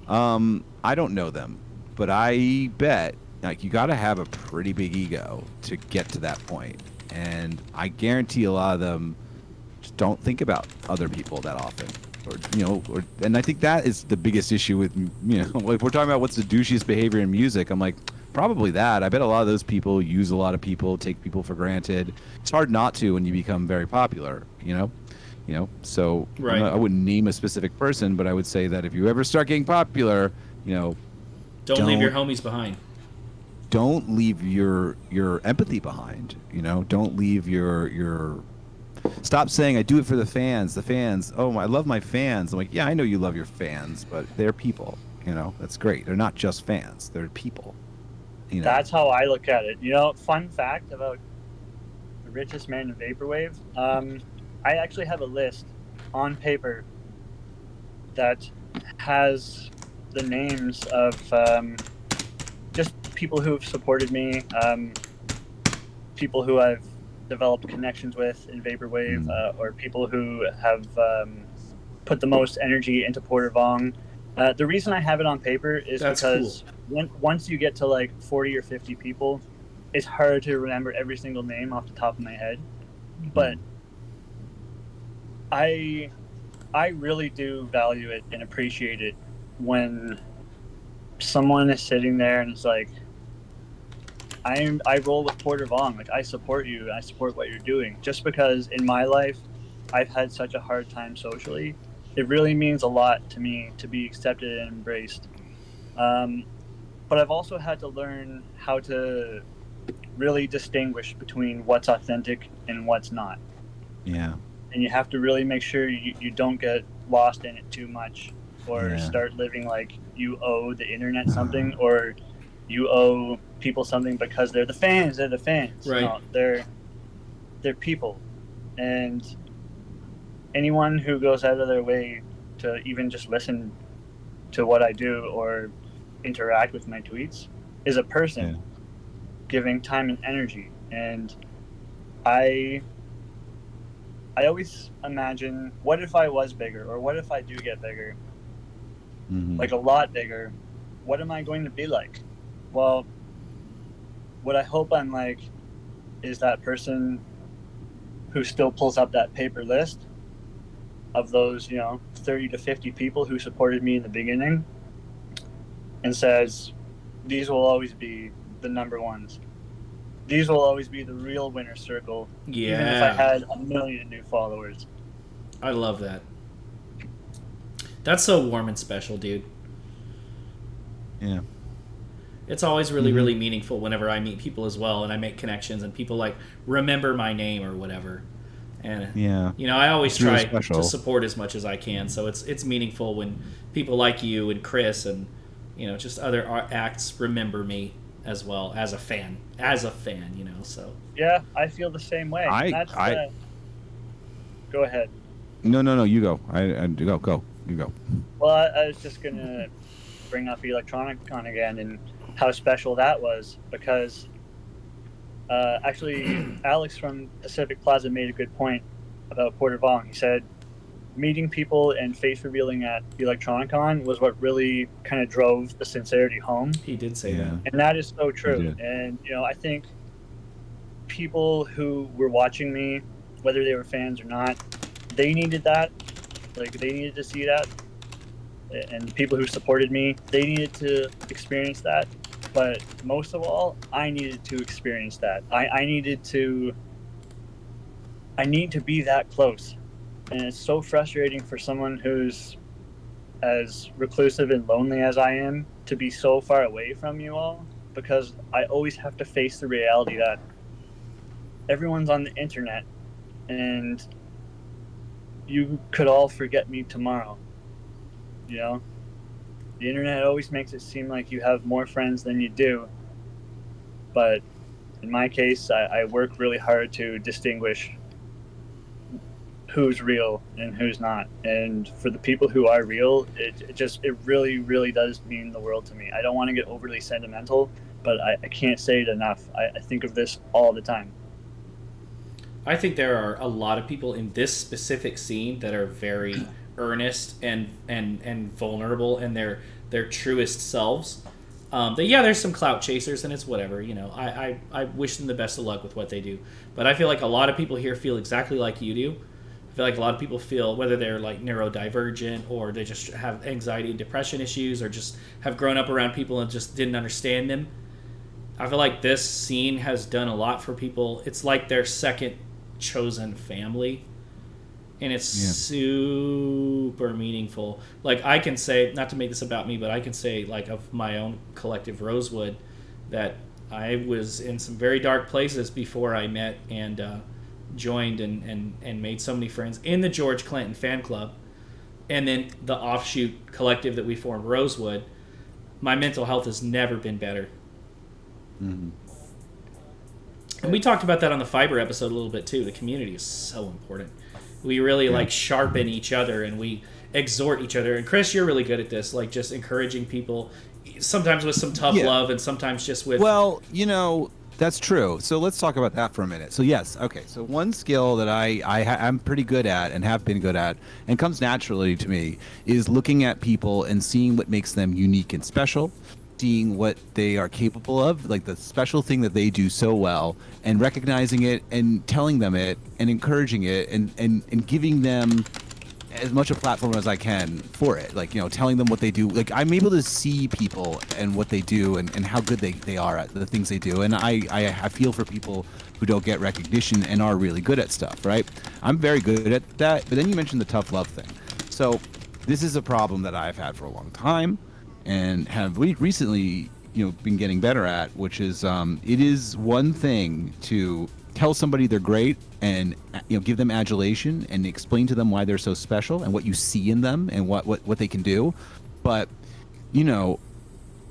I don't know them, but I bet like you got to have a pretty big ego to get to that point, and I guarantee a lot of them just don't think about other people that often, and I think that is the biggest issue with like we're talking about what's the douchiest behavior in music. I'm like, probably that. I bet a lot of those people use a lot of people, take people for granted. It's hard not to when you become very popular, so Right. I wouldn't name a specific person, but I would say that if you ever start getting popular, Don't leave your homies behind. don't leave your empathy behind. Don't leave your stop saying I do it for the fans. The fans, oh, I love my fans. I'm like, yeah, I know you love your fans, but they're people. That's great. They're not just fans. They're people. That's how I look at it. Fun fact about the richest man in vaporwave. I actually have a list on paper that has the names of just people who have supported me, people who I've developed connections with in vaporwave, or people who have put the most energy into Porter Vong. The reason I have it on paper is That's because once you get to like 40 or 50 people, it's hard to remember every single name off the top of my head. But I really do value it and appreciate it when someone is sitting there and it's like, I roll with Porter Vong. Like, I support you. I support what you're doing. Just because in my life, I've had such a hard time socially, it really means a lot to me to be accepted and embraced. But I've also had to learn how to really distinguish between what's authentic and what's not. Yeah. And you have to really make sure you don't get lost in it too much, or start living like you owe the internet something, or you owe people something because they're the fans. They're the fans. Right. No, they're people, and anyone who goes out of their way to even just listen to what I do or interact with my tweets is a person giving time and energy. And I always imagine, what if I was bigger, or what if I do get bigger, like a lot bigger, what am I going to be like? Well, what I hope I'm like is that person who still pulls up that paper list of those, 30 to 50 people who supported me in the beginning and says, these will always be the number ones. these will always be the real winner circle. Yeah. Even if I had 1 million new followers. I love that. That's so warm and special, dude. Yeah. It's always really, really meaningful whenever I meet people as well, and I make connections, and people like remember my name or whatever. And Yeah. you know, I always It's really try special. to support as much as I can. So it's meaningful when people like you and Chris and you know just other acts remember me as well as a fan. You know. So Yeah, I feel the same way. Go ahead. No, you go. I go. You go. Well, I was just going to bring up Electronicon again and how special that was because actually Alex from Pacific Plaza made a good point about Porter Vong. He said meeting people and face revealing at Electronicon was what really kind of drove the sincerity home. he did say Yeah. that. And that is so true. did. And, you know, I think people who were watching me, whether they were fans or not, they needed that. Like, they needed to see that. And people who supported me, they needed to experience that. But most of all, I needed to experience that. I need to be that close. And it's so frustrating for someone who's as reclusive and lonely as I am to be so far away from you all, because I always have to face the reality that everyone's on the internet and you could all forget me tomorrow. You know? The internet always makes it seem like you have more friends than you do. But in my case, I work really hard to distinguish who's real and who's not. And for the people who are real, it really, really does mean the world to me. I don't want to get overly sentimental, but I can't say it enough. I think of this all the time. I think there are a lot of people in this specific scene that are very earnest and vulnerable in their truest selves. There's some clout chasers and it's whatever, you know. I wish them the best of luck with what they do. But I feel like a lot of people here feel exactly like you do. I feel like a lot of people feel, whether they're like neurodivergent or they just have anxiety and depression issues or just have grown up around people and just didn't understand them. I feel like this scene has done a lot for people. It's like their second chosen family. And it's super meaningful. Like, I can say, not to make this about me, but I can say, like, of my own collective Rosewood, that I was in some very dark places before I met and joined and made so many friends in the George Clinton fan club. And then the offshoot collective that we formed, Rosewood. My mental health has never been better. Mm-hmm. And we talked about that on the Fiber episode a little bit, too. The community is so important. We really like sharpen each other and we exhort each other. And Chris, you're really good at this, like just encouraging people, sometimes with some tough love and sometimes just with. Well, you know, that's true. So let's talk about that for a minute. So yes, okay. So one skill that I'm pretty good at and have been good at and comes naturally to me is looking at people and seeing what makes them unique and special. Seeing what they are capable of, like the special thing that they do so well, and recognizing it and telling them it and encouraging it and giving them as much a platform as I can for it. Like, you know, telling them what they do. Like, I'm able to see people and what they do and how good they are at the things they do. And I feel for people who don't get recognition and are really good at stuff, right? I'm very good at that. But then you mentioned the tough love thing. So this is a problem that I've had for a long time. And have recently, you know, been getting better at, which is it is one thing to tell somebody they're great and, you know, give them adulation and explain to them why they're so special and what you see in them and what they can do. But, you know,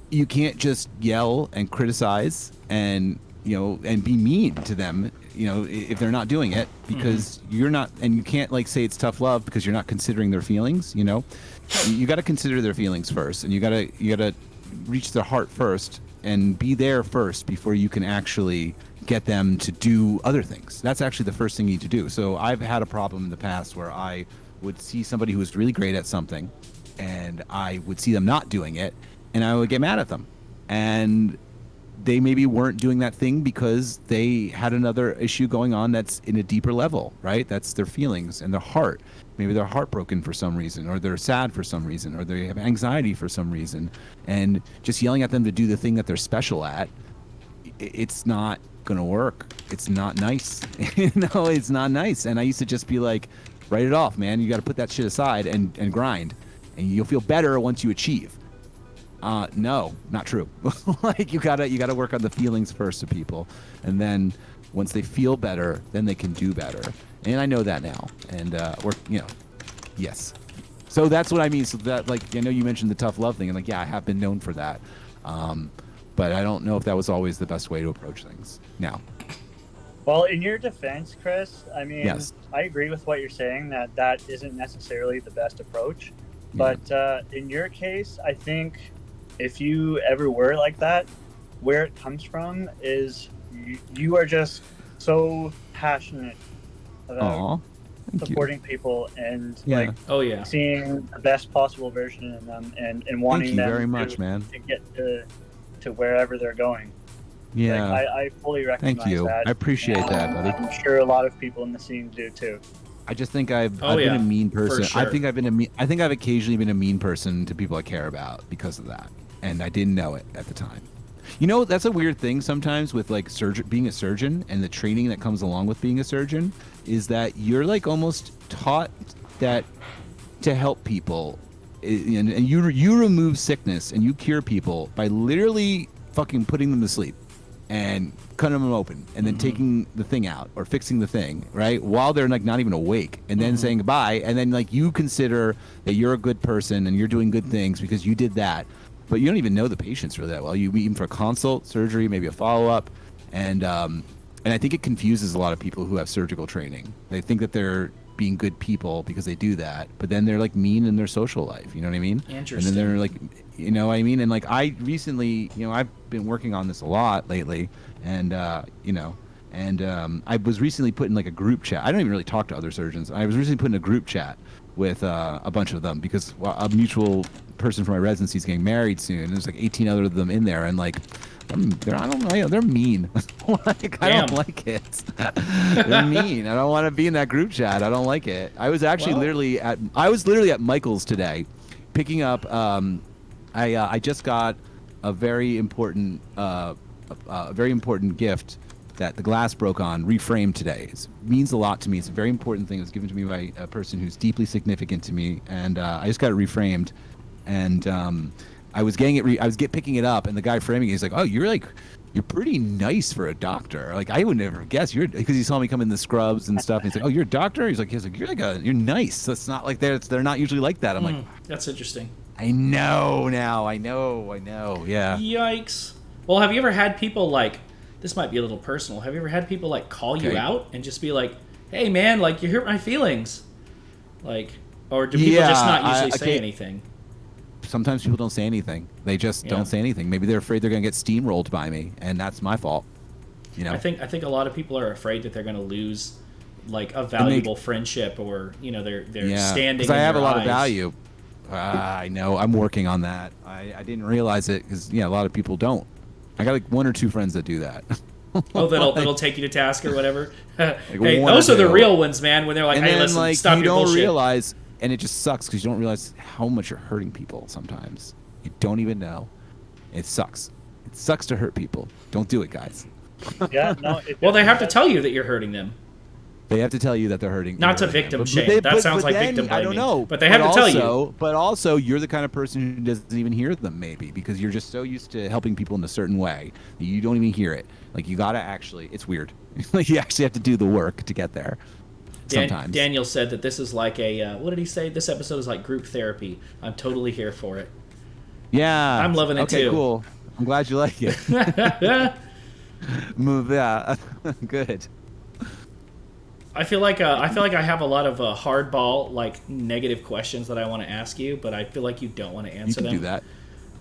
you can't just yell and criticize and, you know, and be mean to them, you know, if they're not doing it, because you're not, and you can't like say it's tough love because you're not considering their feelings, you know. You got to consider their feelings first, and you got to reach their heart first and be there first before you can actually get them to do other things. That's actually the first thing you need to do. So I've had a problem in the past where I would see somebody who was really great at something and I would see them not doing it and I would get mad at them. And they maybe weren't doing that thing because they had another issue going on that's in a deeper level, right? That's their feelings and their heart. Maybe they're heartbroken for some reason, or they're sad for some reason, or they have anxiety for some reason. And just yelling at them to do the thing that they're special at, it's not gonna work. It's not nice. It's not nice. And I used to just be like, write it off, man. You got to put that shit aside and grind, and you'll feel better once you achieve. No, not true. Like you gotta work on the feelings first of people, and then once they feel better, then they can do better. And I know that now. And yes. So that's what I mean. So that, like, I know you mentioned the tough love thing, and like, yeah, I have been known for that. But I don't know if that was always the best way to approach things. Now. Well, in your defense, Chris, I mean, Yes. I agree with what you're saying, that isn't necessarily the best approach. But in your case, I think if you ever were like that, where it comes from is you are just so passionate about supporting people and like seeing the best possible version in them and wanting them very much, to get to wherever they're going. Yeah. Like, I fully recognize Thank you. that. I appreciate that, buddy. I'm sure a lot of people in the scene do too. I just think I've been a mean person. Sure. I think I've occasionally been a mean person to people I care about because of that, and I didn't know it at the time. You know, that's a weird thing sometimes with like being a surgeon and the training that comes along with being a surgeon is that you're like almost taught that to help people, and you remove sickness and you cure people by literally fucking putting them to sleep and cutting them open and then taking the thing out or fixing the thing, right? While they're like not even awake, and then saying goodbye, and then like you consider that you're a good person and you're doing good things because you did that, but you don't even know the patients really that well. You meet them for a consult, surgery, maybe a follow-up, and I think it confuses a lot of people who have surgical training. They think that they're being good people because they do that, but then they're like mean in their social life. You know what I mean? Interesting. And then they're like, you know what I mean? And like I recently, I've been working on this a lot lately, and I was recently put in like a group chat. I don't even really talk to other surgeons. I was recently put in a group chat with a bunch of them because a mutual person from my residency is getting married soon. And there's like 18 other of them in there, and like they're mean. Like, I don't like it. They're mean. I don't want to be in that group chat. I don't like it. I was actually literally at Michael's today, picking up. I just got a very important gift that the glass broke on, reframed today. It means a lot to me. It's a very important thing. It was given to me by a person who's deeply significant to me, and I just got it reframed. And I was getting it, picking it up, and the guy framing it, he's like, "Oh, you're pretty nice for a doctor. Like I would never guess because he saw me come in the scrubs and stuff. And he's like, "Oh, you're a doctor?" He's like, "You're nice. That's not like they're not usually like that." I'm like, that's interesting. I know now. I know. Yeah. Yikes. Well, have you ever had people like, this might be a little personal, have you ever had people like call you out and just be like, "Hey man, like you hurt my feelings," like, or do people just not usually say anything? Sometimes people don't say anything. They just don't say anything. Maybe they're afraid they're going to get steamrolled by me, and that's my fault. I think a lot of people are afraid that they're going to lose like a valuable friendship, or they're standing. Because I have a lot of value. I know. I'm working on that. I didn't realize it because a lot of people don't. I got like one or two friends that do that. Oh, that'll take you to task or whatever. Hey, those are the real ones, man. When they're like, "Hey, listen, stop your bullshit." You don't realize. And it just sucks because you don't realize how much you're hurting people sometimes. You don't even know. It sucks. It sucks to hurt people. Don't do it, guys. Yeah, no. Well, they have to tell you that you're hurting them. They have to tell you that they're hurting. Not to victim shame. That sounds like victim blaming. I don't know. But they have to tell you. But also, you're the kind of person who doesn't even hear them, maybe, because you're just so used to helping people in a certain way that you don't even hear it. Like, you got to actually, it's weird. Like, you actually have to do the work to get there. Sometimes. Daniel said that this is like a, what did he say? This episode is like group therapy. I'm totally here for it. Yeah. I'm loving it too. Okay, cool. I'm glad you like it. Move, yeah. Good. I feel like I have a lot of hardball, like, negative questions that I want to ask you, but I feel like you don't want to answer them. You can do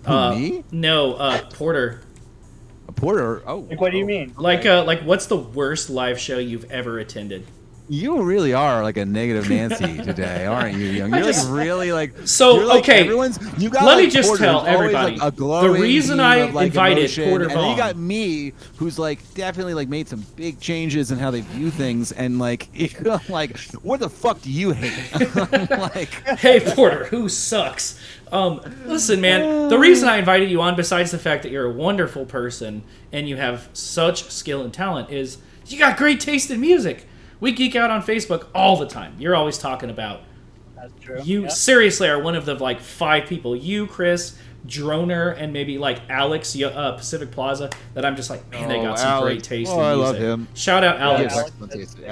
that. Me? No, Porter. A Porter? Oh. Like, what do you mean? Like, what's the worst live show you've ever attended? You really are like a negative Nancy today, aren't you, Young? You're like really like. So, you're like, okay, everyone's. You got let me like just Porter, tell who's always, everybody, like, a glowing the reason beam I of, like, invited emotion, Porter and then you Vong- got me, who's like definitely like made some big changes in how they view things, and like, like, what the fuck do you hate? Like, Hey, Porter, who sucks? Listen, man, the reason I invited you on, besides the fact that you're a wonderful person and you have such skill and talent, is you got great taste in music. We geek out on Facebook all the time. You're always talking about. That's true. You seriously are one of the like 5 people, you, Chris, Droner, and maybe like Alex, Pacific Plaza, that I'm just like, man, they got some great taste in music. I love him. Shout out Alex.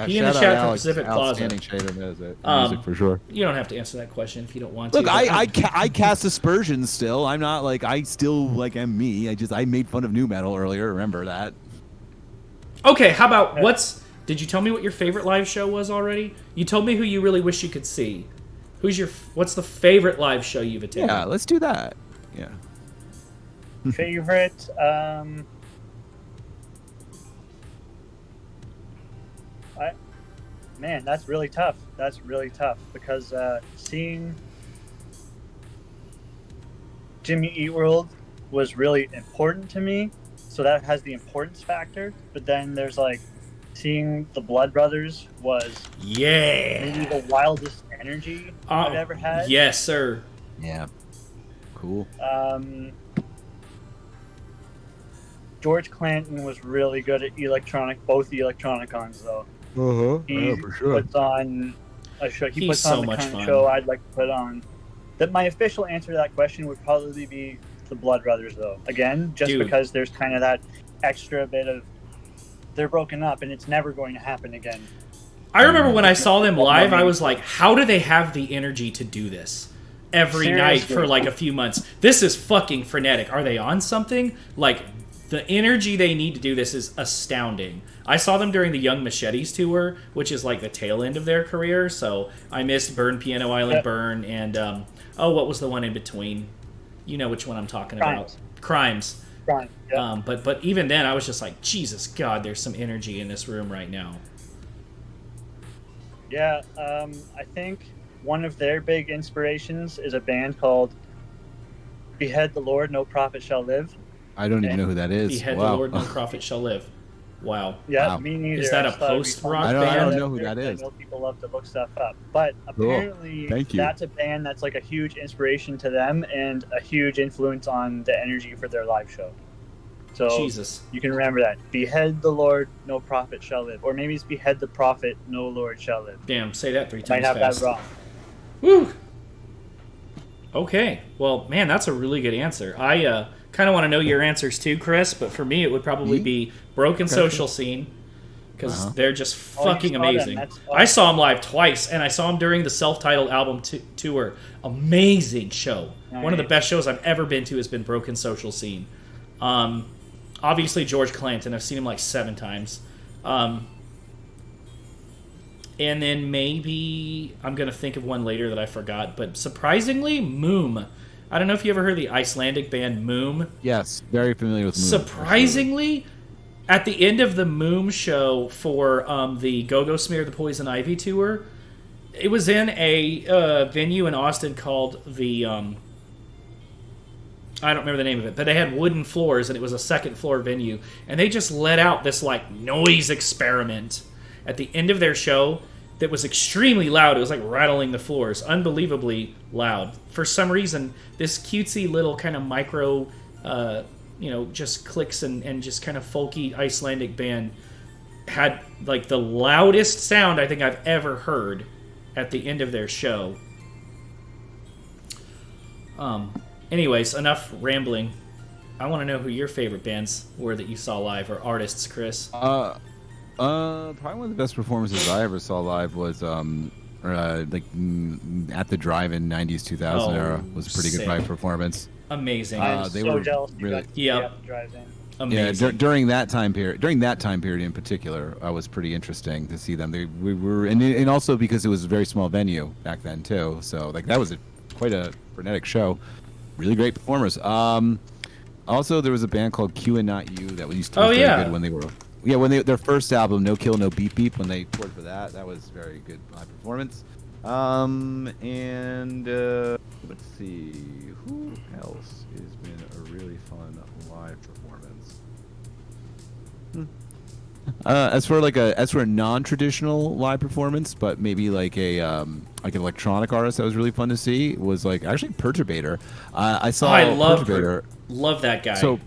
He in the chat for Alex, Pacific Plaza. Outstanding shade of music for sure. You don't have to answer that question if you don't want Look, to. I cast aspersions still. I'm not like I still like am me. I made fun of new metal earlier. Remember that? Okay, how about did you tell me what your favorite live show was already? You told me who you really wish you could see. What's the favorite live show you've attended? Yeah, let's do that. Yeah. Favorite, man, that's really tough. That's really tough because seeing Jimmy Eat World was really important to me, so that has the importance factor. But then there's like seeing the Blood Brothers was maybe the wildest energy I've ever had. Yes, sir. Yeah. Cool. George Clanton was really good at both the electronicons though. He for sure. puts on a show. He He's puts so on the much kind fun. of show I'd like to put on. That my official answer to that question would probably be the Blood Brothers though. Again, just Dude. because there's kind of that extra bit of they're broken up and it's never going to happen again. I remember when I saw them live, I was like, how do they have the energy to do this every night for like a few months? This is fucking frenetic. Are they on something? Like, the energy they need to do this is astounding. I saw them during the Young Machetes tour, which is like the tail end of their career, so I missed Burn Piano Island Burn and, what was the one in between? You know which one I'm talking about. Crimes. Yeah. But even then, I was just like, Jesus God, there's some energy in this room right now. Yeah, I think one of their big inspirations is a band called Behead the Lord, No Prophet Shall Live. I don't even know who that is. Behead Wow. the Lord, no prophet shall live. Wow. Yeah, Wow. me neither. Is that a I just thought it'd be post-rock fun. band? I don't know who that I is. know people love to look stuff up, but apparently Thank you. that's a band that's like a huge inspiration to them and a huge influence on the energy for their live show. So Jesus. you can remember that. Behead the Lord, no prophet shall live. Or maybe it's behead the prophet, no Lord shall live. Damn, say that 3 Might times have fast. that wrong. Woo! Okay. Well, man, that's a really good answer. I kind of want to know your answers too, Chris, but for me it would probably be Broken Social Scene, because they're just fucking saw them. amazing. That's I saw them live twice, and I saw them during the self-titled album tour. Amazing show. One of the best shows I've ever been to has been Broken Social Scene. Obviously George Clanton. I've seen him like 7 times. And then maybe I'm going to think of one later that I forgot, but surprisingly, Moom. I don't know if you ever heard the Icelandic band Moom. Yes, very familiar with Moon. Surprisingly, at the end of the Moom show for the Go-Go Smear the Poison Ivy tour, it was in a venue in Austin called the... I don't remember the name of it, but they had wooden floors, and it was a second-floor venue, and they just let out this, like, noise experiment at the end of their show that was extremely loud. It was like rattling the floors, unbelievably loud. For some reason, this cutesy little kind of micro, just clicks and just kind of folky Icelandic band had like the loudest sound I think I've ever heard at the end of their show. Anyways, enough rambling. I want to know who your favorite bands were that you saw live, or artists, Chris. Probably one of the best performances I ever saw live was at the drive-in 90s 2000 era was a pretty good sick. live performance. Amazing. I'm they so were jealous you really- got to Yep. get the drive-in. Amazing. Yeah, during that time period in particular, was pretty interesting to see them. We were and also because it was a very small venue back then too. So like that was quite a frenetic show. Really great performers. Also, there was a band called Q and Not You that used to be very good when they were Yeah, when their first album, No Kill, No Beep Beep, when they toured for that was very good live performance. Let's see, who else has been a really fun live performance? As for a non-traditional live performance, but maybe like an electronic artist that was really fun to see was like actually Perturbator. I saw I love Perturbator. Love that guy. So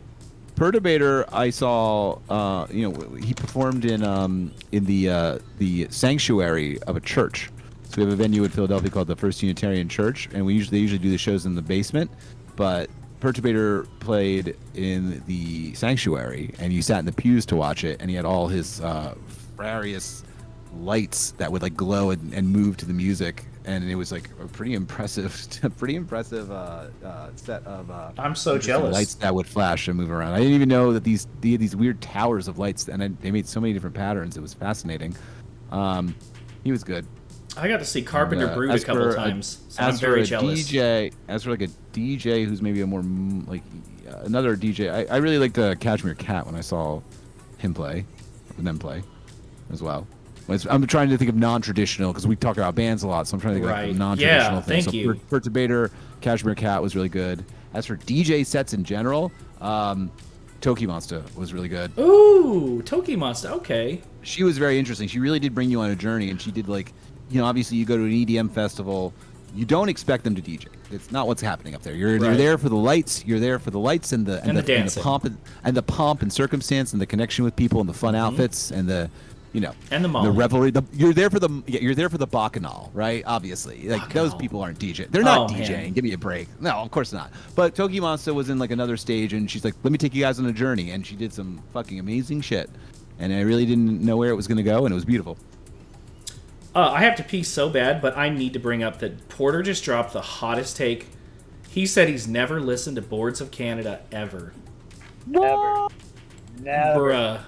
Perturbator, I saw. He performed in the sanctuary of a church. So we have a venue in Philadelphia called the First Unitarian Church, and they usually do the shows in the basement. But Perturbator played in the sanctuary, and you sat in the pews to watch it, and he had all his various lights that would like glow and move to the music, and it was like a pretty impressive set of I'm so jealous. lights that would flash and move around. I didn't even know that they had these weird towers of lights, and they made so many different patterns. It was fascinating. He was good. I got to see Carpenter Brute a couple times, so I'm very jealous. As for like a DJ who's maybe a more another DJ, I really liked Cashmere Cat when I saw him play, or them play, as well. I'm trying to think of non-traditional because we talk about bands a lot, so I'm trying to think of like non-traditional things. Thank you. Perturbator, Cashmere Cat was really good. As for DJ sets in general, Toki Monster was really good. Ooh, Toki Monster. Okay. She was very interesting. She really did bring you on a journey, and she did like, obviously you go to an EDM festival, you don't expect them to DJ. It's not what's happening up there. You're there for the lights. You're there for the lights and the pomp and circumstance and the connection with people and the fun outfits and the. And the mall. The revelry. You're there for the bacchanal, right? Obviously, like those people aren't DJing. They're not DJing. Man. Give me a break. No, of course not. But Toki Monster was in like another stage, and she's like, "Let me take you guys on a journey," and she did some fucking amazing shit. And I really didn't know where it was going to go, and it was beautiful. I have to pee so bad, but I need to bring up that Porter just dropped the hottest take. He said he's never listened to Boards of Canada ever. Never. Bruh.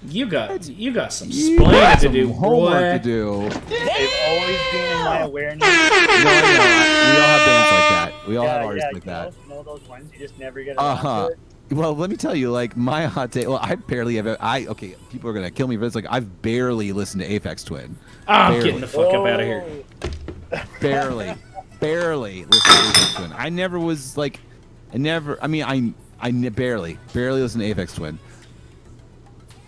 You got some splaining to do, homework to do. They've always been in my awareness. We all have bands like that. We all have artists like that. You know those ones you just never get around to it? Well, let me tell you, like my hot take. Well, I barely have. Okay, people are gonna kill me, but it's like I've barely listened to Aphex Twin. I'm getting the fuck up out of here. Barely listened to Aphex Twin. I never was like, I barely listened to Aphex Twin.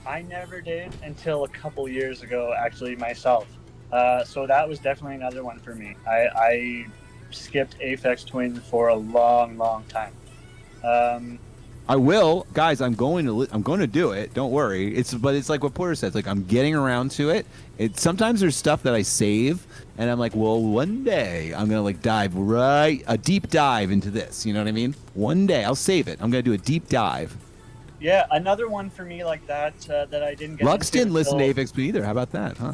I never did until a couple years ago, actually, myself. So that was definitely another one for me. I skipped Aphex Twin for a long, long time. I will, guys. I'm going to do it. Don't worry. It's like what Porter says. Like I'm getting around to it. Sometimes there's stuff that I save, and I'm like, well, one day I'm gonna like dive a deep dive into this. You know what I mean? One day I'll save it. I'm gonna do a deep dive. Yeah, another one for me like that that I didn't get. Lux didn't listen to Aphex Twin either. How about that, huh?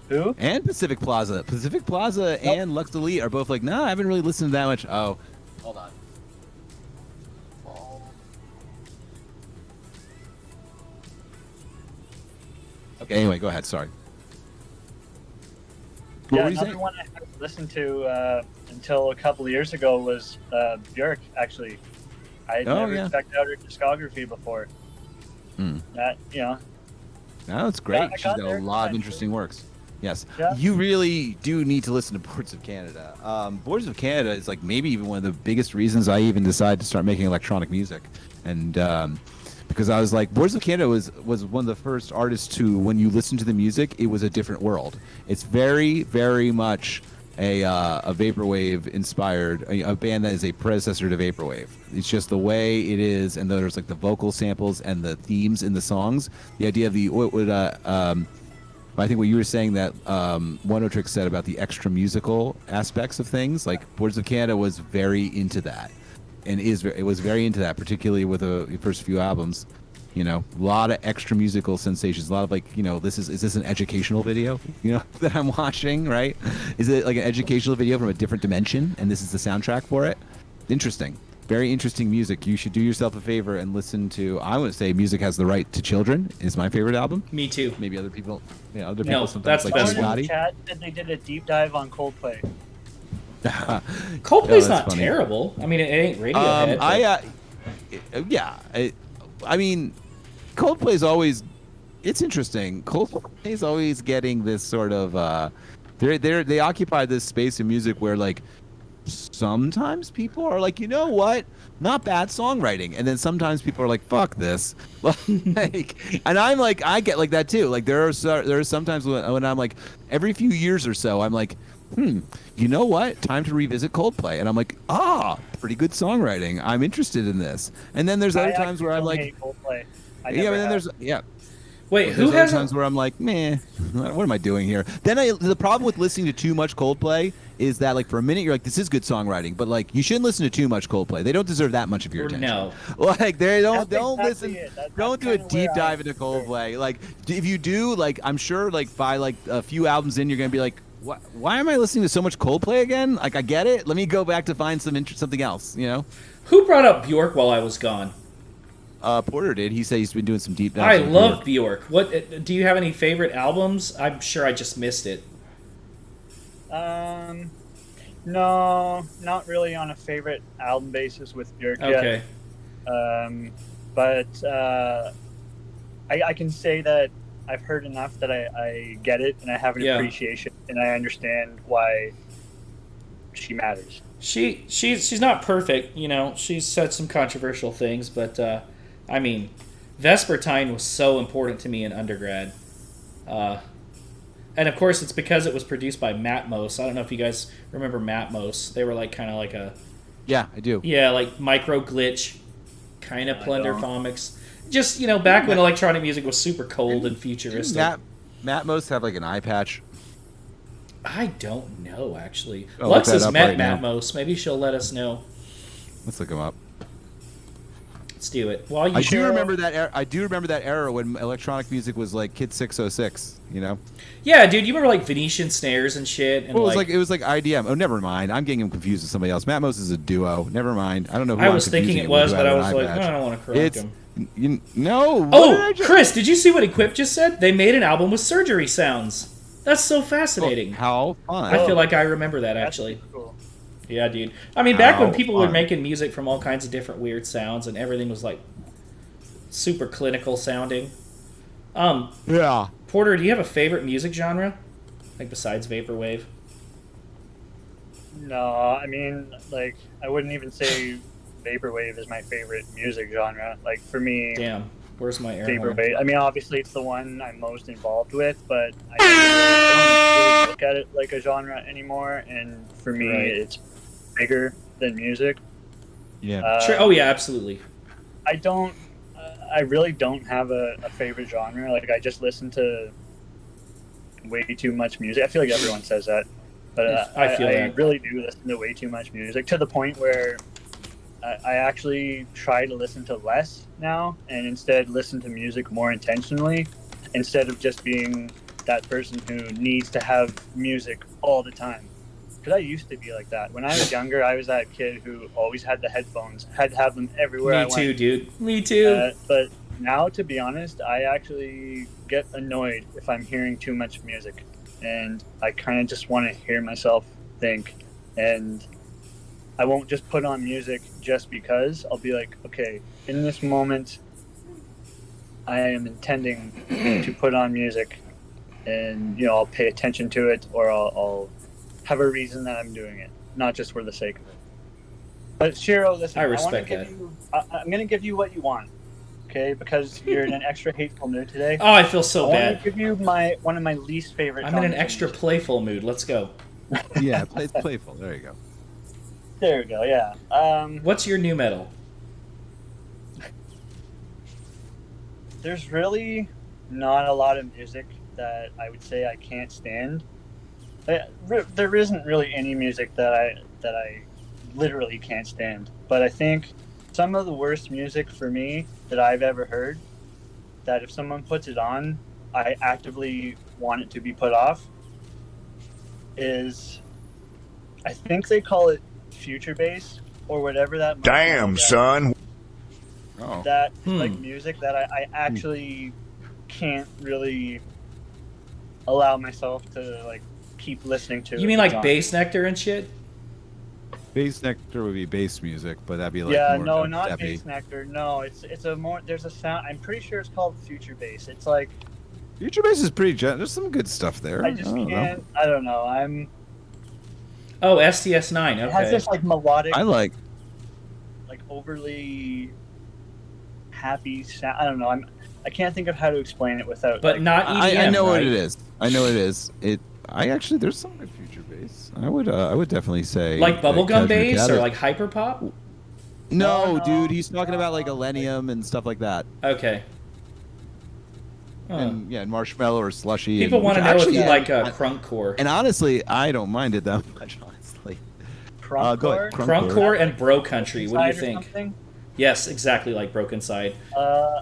Who? And Pacific Plaza. Pacific Plaza and Lux Elite are both like, nah, I haven't really listened to that much. Oh, hold on. Okay, anyway, go ahead. Sorry. Yeah, another one I haven't listened to until a couple of years ago was Björk, actually. I had never checked out her discography before. That, No, it's great. Yeah, She's got a lot of interesting works. Yes. Yeah. You really do need to listen to Boards of Canada. Boards of Canada is like maybe even one of the biggest reasons I even decided to start making electronic music. And because I was like, Boards of Canada was one of the first artists to, when you listen to the music, it was a different world. It's very, very much a vaporwave inspired, a band that is a predecessor to vaporwave. It's just the way it is, and there's like the vocal samples and the themes in the songs. The idea of I think what you were saying that Oneotrix said about the extra musical aspects of things, like Boards of Canada was very into that, and it was very into that, particularly with the first few albums. A lot of extra musical sensations, a lot of like, is this an educational video, that I'm watching, right? Is it like an educational video from a different dimension, and this is the soundtrack for it? Interesting. Very interesting music. You should do yourself a favor and listen to, I would say Music Has the Right to Children is my favorite album. Me too. Maybe other people, sometimes that's like the best one. Chat said they did a deep dive on Coldplay. Coldplay's not funny. Terrible. I mean, it ain't Radiohead. I mean, Coldplay's always it's interesting. Coldplay's always getting this sort of they occupy this space in music where like sometimes people are like, you know what, not bad songwriting, and then sometimes people are like, fuck this. Like, and I'm like, I get like that too. Like there are sometimes when I'm like, every few years or so, I'm like, you know what, time to revisit Coldplay, and I'm like, pretty good songwriting, I'm interested in this. And then there's other times where I'm like, hate Coldplay. yeah, but then there's Wait, who there's other has times where I'm like, meh, what am I doing here? Then the problem with listening to too much Coldplay is that like for a minute you're like, this is good songwriting, but like you shouldn't listen to too much Coldplay. They don't deserve that much of your attention. No. Like they don't That's listen. exactly it. Don't do a deep dive into Coldplay. Like if you do, like I'm sure like by like a few albums in, you're gonna be like, why am I listening to so much Coldplay again? Like I get it. Let me go back to find something else. You know. Who brought up Bjork while I was gone? Porter did. He said he's been doing some deep dives. I into love Bjork. What do you have any favorite albums? I'm sure I just missed it. No, not really on a favorite album basis with Björk Okay. yet. But I can say that I've heard enough that I get it, and I have an appreciation, and I understand why she matters. She's not perfect, you know. She's said some controversial things, but I mean, Vespertine was so important to me in undergrad. And of course, it's because it was produced by Matmos. I don't know if you guys remember Matmos. They were like kind of like a... Yeah, I do. Yeah, like Micro Glitch, kind of Plunderphomics. Just, you know, back when electronic music was super cold and futuristic. Matmos have like an eye patch. I don't know, actually. I'll Lux look that has up met right now. Matmos. Maybe she'll let us know. Let's look him up. Let's do it. While you I do remember that era when electronic music was like Kid 606. You know. Yeah, dude, you remember like Venetian snares and shit, and Well, it was like IDM. Oh, never mind. I'm getting him confused with somebody else. Matmos is a duo. Never mind. I don't know who I I'm was thinking confusing it was, with, but who I had was an like, eye no, patch. I don't want to correct him. No. Oh, Chris, did you see what Equip just said? They made an album with surgery sounds. That's so fascinating. How fun! I feel like I remember that, actually. That's cool. Yeah, dude. I mean, back when How people were fun. making music from all kinds of different weird sounds, and everything was like super clinical sounding. Yeah. Porter, do you have a favorite music genre? Like besides vaporwave? No, I mean, like, I wouldn't even say vaporwave is my favorite music genre. Like, for me, Damn, where's my air horn? vaporwave. I mean, obviously, it's the one I'm most involved with, but I don't really look at it like a genre anymore. And for me, Right. it's bigger than music. Yeah. Sure. Oh yeah, absolutely. I really don't have a favorite genre. Like, I just listen to way too much music. I feel like everyone says that, but I feel I that. really do listen to way too much music, to the point where I actually try to listen to less now, and instead listen to music more intentionally, instead of just being that person who needs to have music all the time. Because I used to be like that. When I was younger, I was that kid who always had the headphones, had to have them everywhere I Me went. too, dude. Me too. But now, to be honest, I actually get annoyed if I'm hearing too much music, and I kind of just want to hear myself think, and I won't just put on music just because. I'll be like, okay, in this moment, I am intending to put on music, and I'll pay attention to it, or I'll have a reason that I'm doing it, not just for the sake of it. But Shiro, listen, I respect that. I'm going to give you what you want, okay? Because you're in an extra hateful mood today. Oh, I feel so I want bad. to give you one of my least favorite. I'm in an genres of extra music. playful mood. Let's go. Yeah. It's playful. There you go. There we go. Yeah. What's your new metal? There's really not a lot of music that I would say I can't stand. There isn't really any music that I literally can't stand. But I think some of the worst music for me that I've ever heard, that if someone puts it on, I actively want it to be put off, is, I think they call it future bass or whatever that. Damn, son. Oh. That like music that I actually can't really allow myself to like keep listening to. You mean like Bass Nectar and shit? Bass Nectar would be bass music, but that'd be like Yeah, more no, not dubstep-y. bass nectar. No, it's a more. There's a sound. I'm pretty sure it's called future bass. It's like Future bass is pretty there's some good stuff there. I just don't know. can't. I don't know. Oh, STS9. It has Okay. this like melodic, I like like overly happy sound. I don't know. I can't think of how to explain it without. But like, not EDM. I know what right? it is. I know what it is. I actually there's some good future bass. I would definitely say Like that bubblegum Casual bass or Cabbage- like hyperpop? No, No, dude, he's talking about like no. Millennium and stuff like that. Okay. Huh. And yeah, and Marshmallow or Slushy. People and, want to which know if actually, you yeah, like crunkcore. And honestly, I don't mind it that much. Honestly, Crunkcore? go ahead. Crunkcore and bro country. What do you Inside or think? something? Yes, exactly like Broken Side. I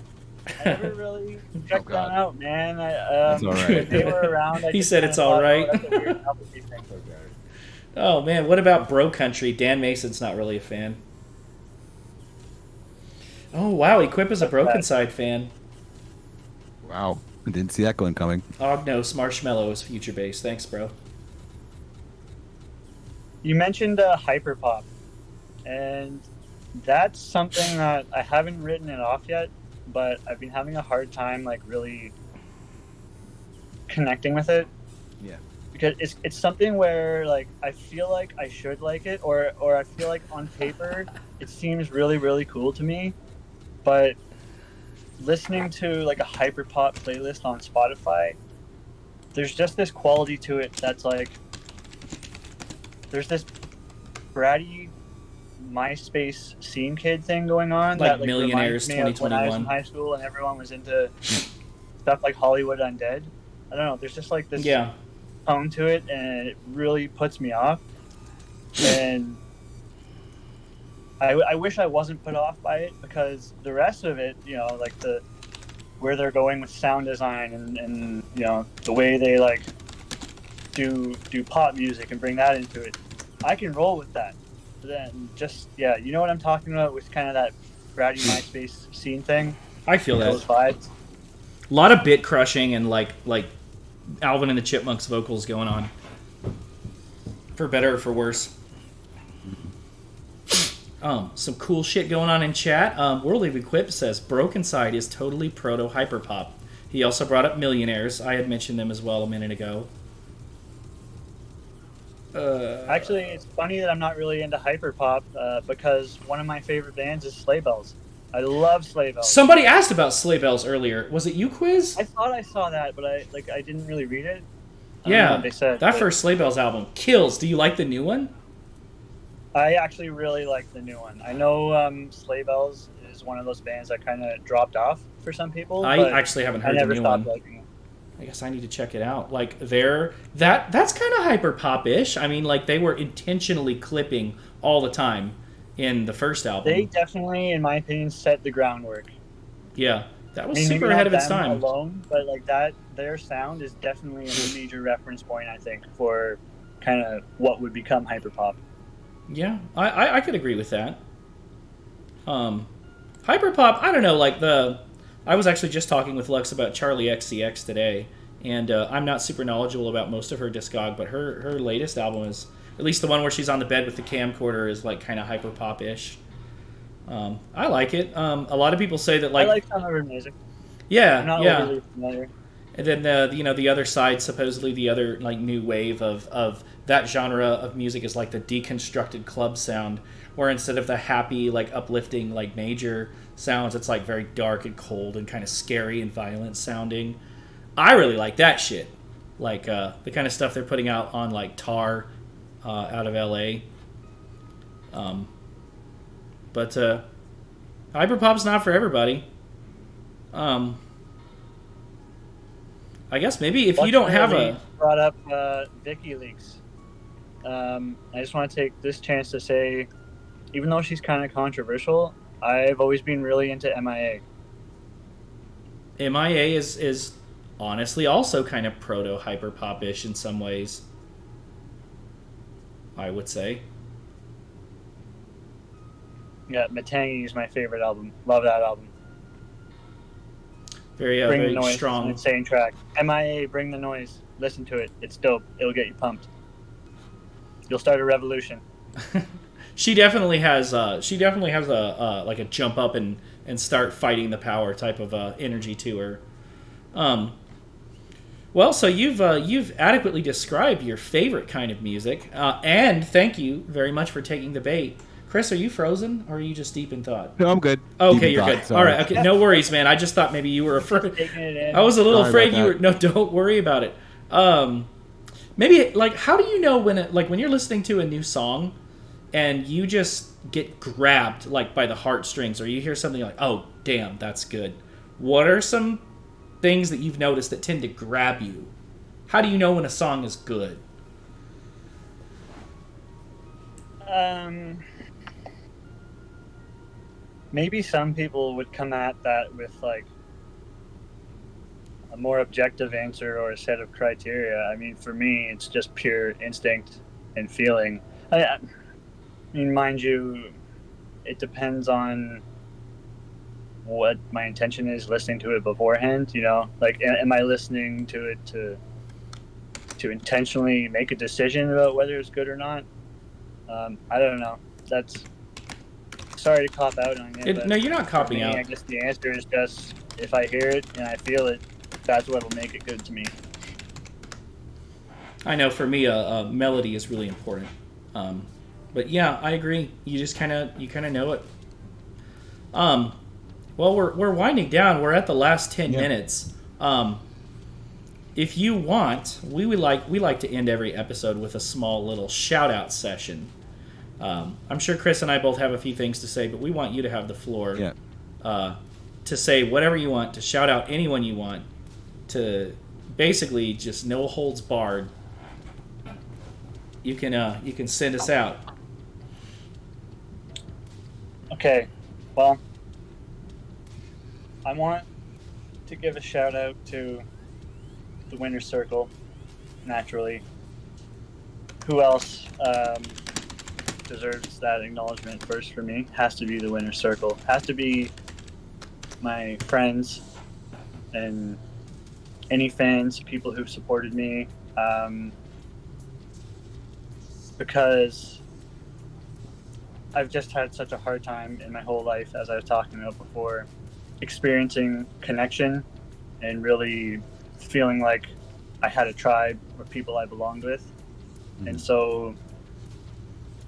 never really checked Oh, God. them out, man. That's all right. When they were around, I He just said kinda it's all thought, right. Oh, that's a weird Applebee's thing. Oh man, what about Bro Country? Dan Mason's not really a fan. Oh wow, Equip is a Broken Side fan. Wow, I didn't see that one coming. Ognos Marshmallow is future bass. Thanks, bro. You mentioned hyperpop, and that's something that I haven't written it off yet, but I've been having a hard time like really connecting with it. Yeah. Because it's something where like I feel like I should like it, or I feel like on paper it seems really really cool to me, but listening to like a hyperpop playlist on Spotify, there's just this quality to it that's like there's this bratty MySpace scene kid thing going on Like that like Millionaires reminds me of when I was in 2021. high school and everyone was into stuff like Hollywood Undead. I don't know. There's just like this Yeah. tone to it, and it really puts me off. And I wish I wasn't put off by it, because the rest of it, you know, like where they're going with sound design and you know the way they like do pop music and bring that into it, I can roll with that. But then just you know what I'm talking about with kind of that bratty MySpace scene thing. I feel that. Those vibes. A lot of bit crushing and like Alvin and the Chipmunks vocals going on. For better or for worse. Some cool shit going on in chat. Worldly Equip says Broken Side is totally proto hyperpop. He also brought up Millionaires. I had mentioned them as well a minute ago. Actually, it's funny that I'm not really into hyperpop because one of my favorite bands is Sleigh Bells. I love Sleigh Bells. Somebody asked about Sleigh Bells earlier. Was it you, Quiz? I thought I saw that, but I didn't really read it. I don't know Yeah, what they said, that but first Sleigh Bells album kills. Do you like the new one? I actually really like the new one. I know Sleigh Bells is one of those bands that kind of dropped off for some people. I but actually haven't I heard the never new stopped one. liking it. I guess I need to check it out. Like that's kind of hyper pop-ish. I mean, like they were intentionally clipping all the time in the first album. They definitely, in my opinion, set the groundwork. Yeah, that I was mean, super maybe ahead not of its them time. alone, but like their sound is definitely a major reference point, I think, for kind of what would become hyperpop. Yeah, I could agree with that. Hyperpop, I don't know, like I was actually just talking with Lux about Charlie XCX today, and I'm not super knowledgeable about most of her discog, but her latest album is, at least the one where she's on the bed with the camcorder, is like kind of hyperpop-ish. I like it. A lot of people say that I like some of her music. yeah, I'm not yeah. overly familiar. And then the other side, supposedly the other like new wave of that genre of music is like the deconstructed club sound, where instead of the happy like uplifting like major sounds, it's like very dark and cold and kind of scary and violent sounding. I really like that shit, like the kind of stuff they're putting out on like Tar out of LA. But hyperpop's not for everybody. I guess maybe if you don't have a... brought up WikiLeaks. I just want to take this chance to say, even though she's kind of controversial, I've always been really into MIA. MIA is honestly also kind of proto hyperpop-ish in some ways, I would say. Yeah, Matangi is my favorite album. Love that album. Very Bring the very Noise. It's an strong. insane track. MIA, Bring the Noise. Listen to it. It's dope. It'll get you pumped. You'll start a revolution. She definitely has a like a jump up and start fighting the power type of energy to her. Well, so you've adequately described your favorite kind of music, and thank you very much for taking the bait. Chris, are you frozen, or are you just deep in thought? No, I'm good. Okay, Deep you're thought, good. sorry. All right, okay, no worries, man. I just thought maybe you were afraid. Taking it in. I was a little Sorry afraid about you were. that. No, don't worry about it. Maybe like, how do you know when you're listening to a new song, and you just get grabbed like by the heartstrings, or you hear something like, "Oh, damn, that's good." What are some things that you've noticed that tend to grab you? How do you know when a song is good? Maybe some people would come at that with like a more objective answer or a set of criteria. I mean, for me, it's just pure instinct and feeling. I mean, mind you, it depends on what my intention is listening to it beforehand. You know, like, am I listening to it to intentionally make a decision about whether it's good or not? I don't know. That's sorry to cop out on it. No, you're not for me, copping out. I guess the answer is just if I hear it and I feel it, that's what'll make it good to me. I know for me, a melody is really important. But yeah, I agree. You just kind of know it. Well, we're winding down. We're at the last 10 minutes. If you want, we like to end every episode with a small little shout out session. I'm sure Chris and I both have a few things to say, but we want you to have the floor. To say whatever you want, to shout out anyone you want, to basically just no holds barred. You can send us out. Okay, well, I want to give a shout out to the Winner's Circle, naturally. Who else deserves that acknowledgement first for me? Has to be the Winner's Circle. Has to be my friends and any fans, people who've supported me, because I've just had such a hard time in my whole life, as I was talking about before, experiencing connection and really feeling like I had a tribe or people I belonged with. Mm-hmm. And so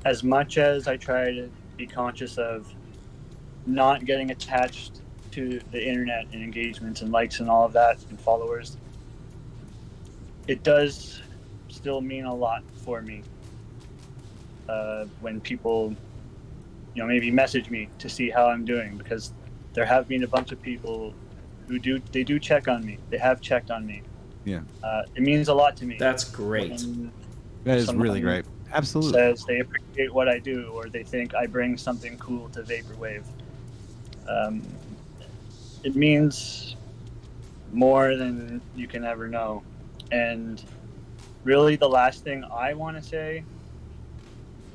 as much as I try to be conscious of not getting attached to the internet and engagements and likes and all of that and followers, it does still mean a lot for me when people, you know, maybe message me to see how I'm doing, because there have been a bunch of people who do check on me. They have checked on me. Yeah. It means a lot to me. That's great. That is really great. Absolutely. Says they appreciate what I do, or they think I bring something cool to vaporwave. It means more than you can ever know. And really the last thing I want to say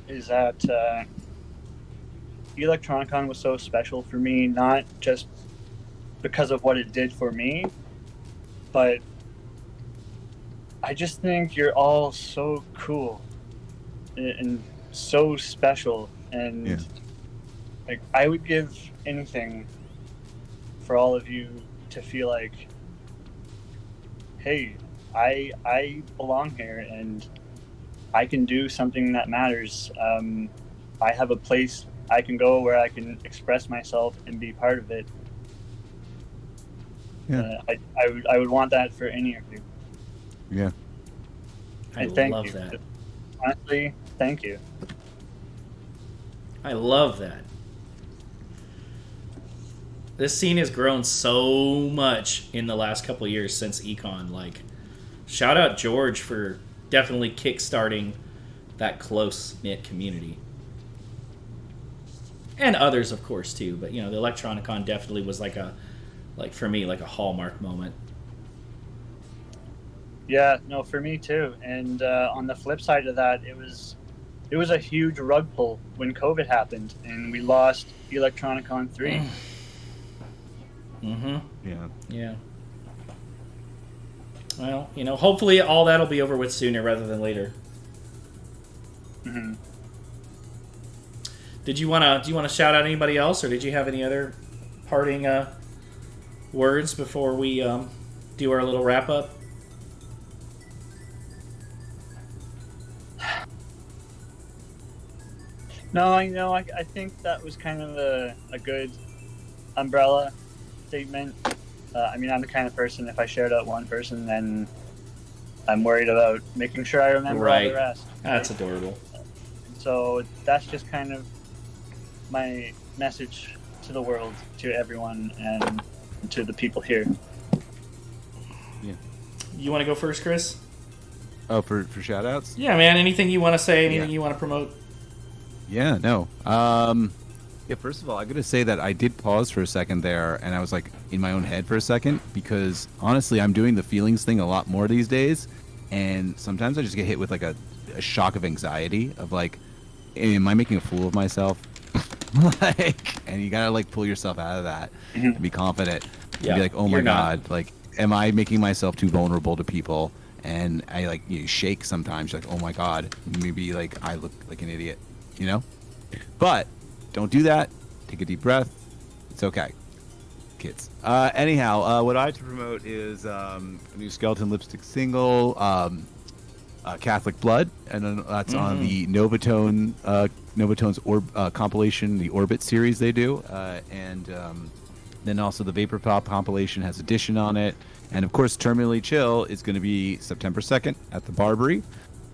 is that Electronicon was so special for me, not just because of what it did for me, but I just think you're all so cool and so special, and like I would give anything for all of you to feel like, hey, I belong here and I can do something that matters. I have a place I can go where I can express myself and be part of it. Yeah. I would want that for any of you. Yeah. I thank love you. that. Honestly, thank you. I love that. This scene has grown so much in the last couple of years since Econ. Like, shout out George for definitely kickstarting that close-knit community. And others, of course, too. But, you know, the Electronicon definitely was for me, like a hallmark moment. Yeah, no, for me too. And on the flip side of that, it was a huge rug pull when COVID happened and we lost Electronicon 3. Mm-hmm. Yeah. Yeah. Well, you know, hopefully all that'll be over with sooner rather than later. Mm-hmm. Do you wanna shout out anybody else, or did you have any other parting words before we do our little wrap up? No, I think that was kind of a good umbrella statement. I mean, I'm the kind of person, if I shared out one person, then I'm worried about making sure I remember all the rest. That's adorable. So that's just kind of my message to the world, to everyone, and to the people here. Yeah. You want to go first, Chris? Oh, for shout outs? Yeah, man. Anything you want to say? Anything you want to promote? Yeah, no. Yeah, first of all, I got to say that I did pause for a second there, and I was like in my own head for a second, because honestly, I'm doing the feelings thing a lot more these days, and sometimes I just get hit with like a shock of anxiety of like, am I making a fool of myself? And you gotta like pull yourself out of that and be confident. Yeah, and be like, oh my god, like, am I making myself too vulnerable to people? And I like shake sometimes. You're like, oh my god, maybe like I look like an idiot, you know? But don't do that. Take a deep breath. It's okay, kids. Anyhow, what I have to promote is a new Skeleton Lipstick single, Catholic Blood, and then that's on the Novatone's compilation, the Orbit series they do, and then also the Vapor Pop compilation has Edition on it, and of course Terminally Chill is going to be September 2nd at the Barbary,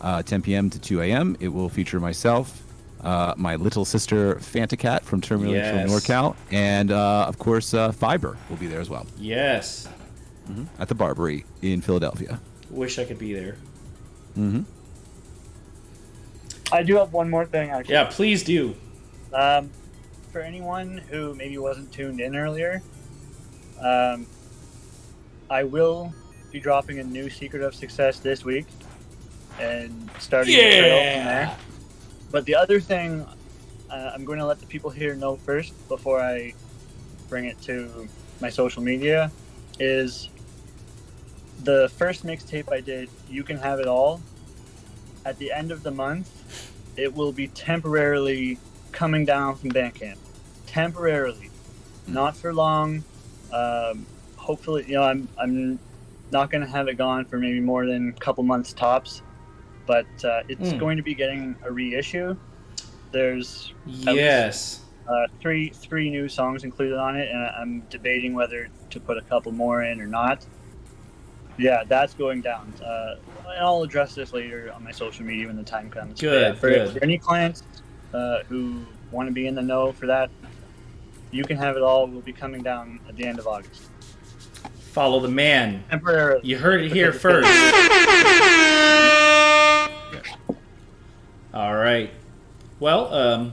10 p.m. to 2 a.m. It will feature myself, my little sister Fantacat from Terminally Chill NorCal, and of course Fiber will be there as well. Yes. At the Barbary in Philadelphia. Wish I could be there. I do have one more thing, actually. Yeah, please do. For anyone who maybe wasn't tuned in earlier, I will be dropping a new Secret of Success this week and starting the trail from there. But the other thing, I'm going to let the people here know first before I bring it to my social media, is the first mixtape I did, You Can Have It All. At the end of the month, it will be temporarily coming down from Bandcamp. Temporarily, not for long. Hopefully, I'm not going to have it gone for maybe more than a couple months tops. But it's going to be getting a reissue. There's at least, three new songs included on it, and I'm debating whether to put a couple more in or not. Yeah, that's going down. And I'll address this later on my social media when the time comes. Good. For any clients who want to be in the know for that, You Can Have It All will be coming down at the end of August. Follow the man. Temporarily. You heard it here first. All right. Well,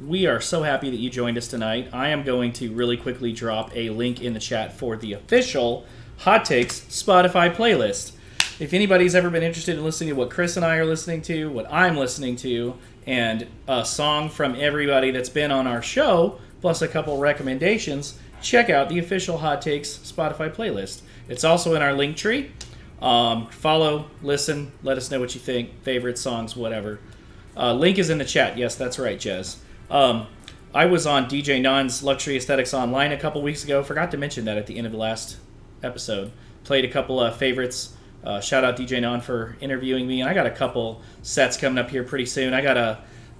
we are so happy that you joined us tonight. I am going to really quickly drop a link in the chat for the official Hot Takes Spotify playlist. If anybody's ever been interested in listening to what Chris and I are listening to, what I'm listening to, and a song from everybody that's been on our show, plus a couple recommendations, check out the official Hot Takes Spotify playlist. It's also in our link tree. Follow, listen, let us know what you think, favorite songs, whatever. Link is in the chat. Yes, that's right, Jez. I was on DJ Non's Luxury Aesthetics Online a couple weeks ago. Forgot to mention that at the end of the last episode. Played a couple of favorites. Shout out DJ Non for interviewing me. And I got a couple sets coming up here pretty soon. I got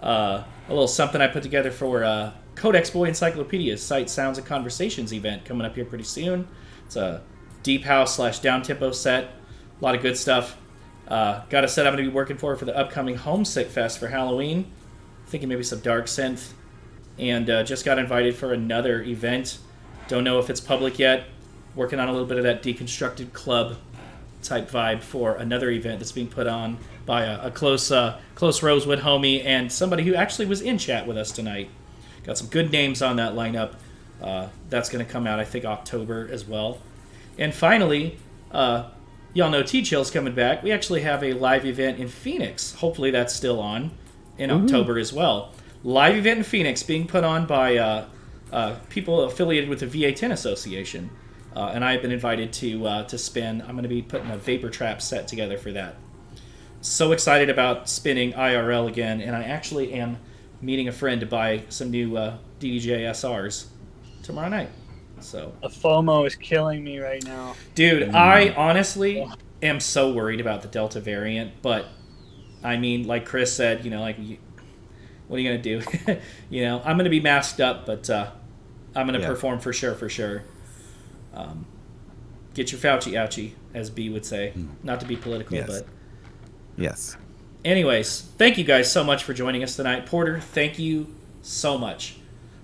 a little something I put together for Codex Boy Encyclopedia's Sight, Sounds, and Conversations event coming up here pretty soon. It's a deep house / down-tempo set. A lot of good stuff. Got a set I'm going to be working for the upcoming Homesick Fest for Halloween. Thinking maybe some dark synth. And just got invited for another event. Don't know if it's public yet. Working on a little bit of that deconstructed club type vibe for another event that's being put on by a close Rosewood homie and somebody who actually was in chat with us tonight. Got some good names on that lineup. That's going to come out, I think, October as well. And finally, y'all know T-Chill's coming back. We actually have a live event in Phoenix. Hopefully that's still on in October as well. Live event in Phoenix being put on by people affiliated with the VA 10 Association. And I've been invited to spin. I'm going to be putting a Vapor Trap set together for that. So excited about spinning IRL again, and I actually am meeting a friend to buy some new DDJ SRs tomorrow night. So A FOMO is killing me right now. dude, I honestly am so worried about the Delta variant, but I mean, like Chris said, you know, like, what are you gonna do? You know, I'm gonna be masked up, but I'm gonna perform for sure. Get your Fauci ouchie, as B would say. Not to be political, Yes. but Yes. anyways, thank you guys so much for joining us tonight. Porter, thank you so much.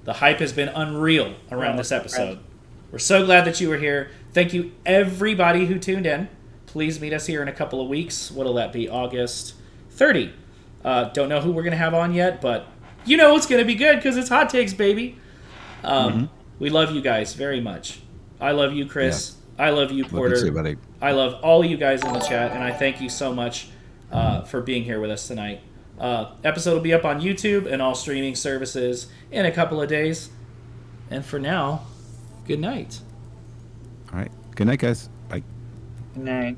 The hype has been unreal around this episode. We're so glad that you were here. Thank you, everybody who tuned in. Please meet us here in a couple of weeks. What'll that be? August 30. Don't know who we're going to have on yet, but you know it's going to be good because it's Hot Takes, baby. We love you guys very much. I love you, Chris. I love you, Porter. Love you too, buddy. I love all you guys in the chat, and I thank you so much for being here with us tonight. Episode will be up on YouTube and all streaming services in a couple of days. And for now, good night. All right. Good night, guys. Bye. Good night.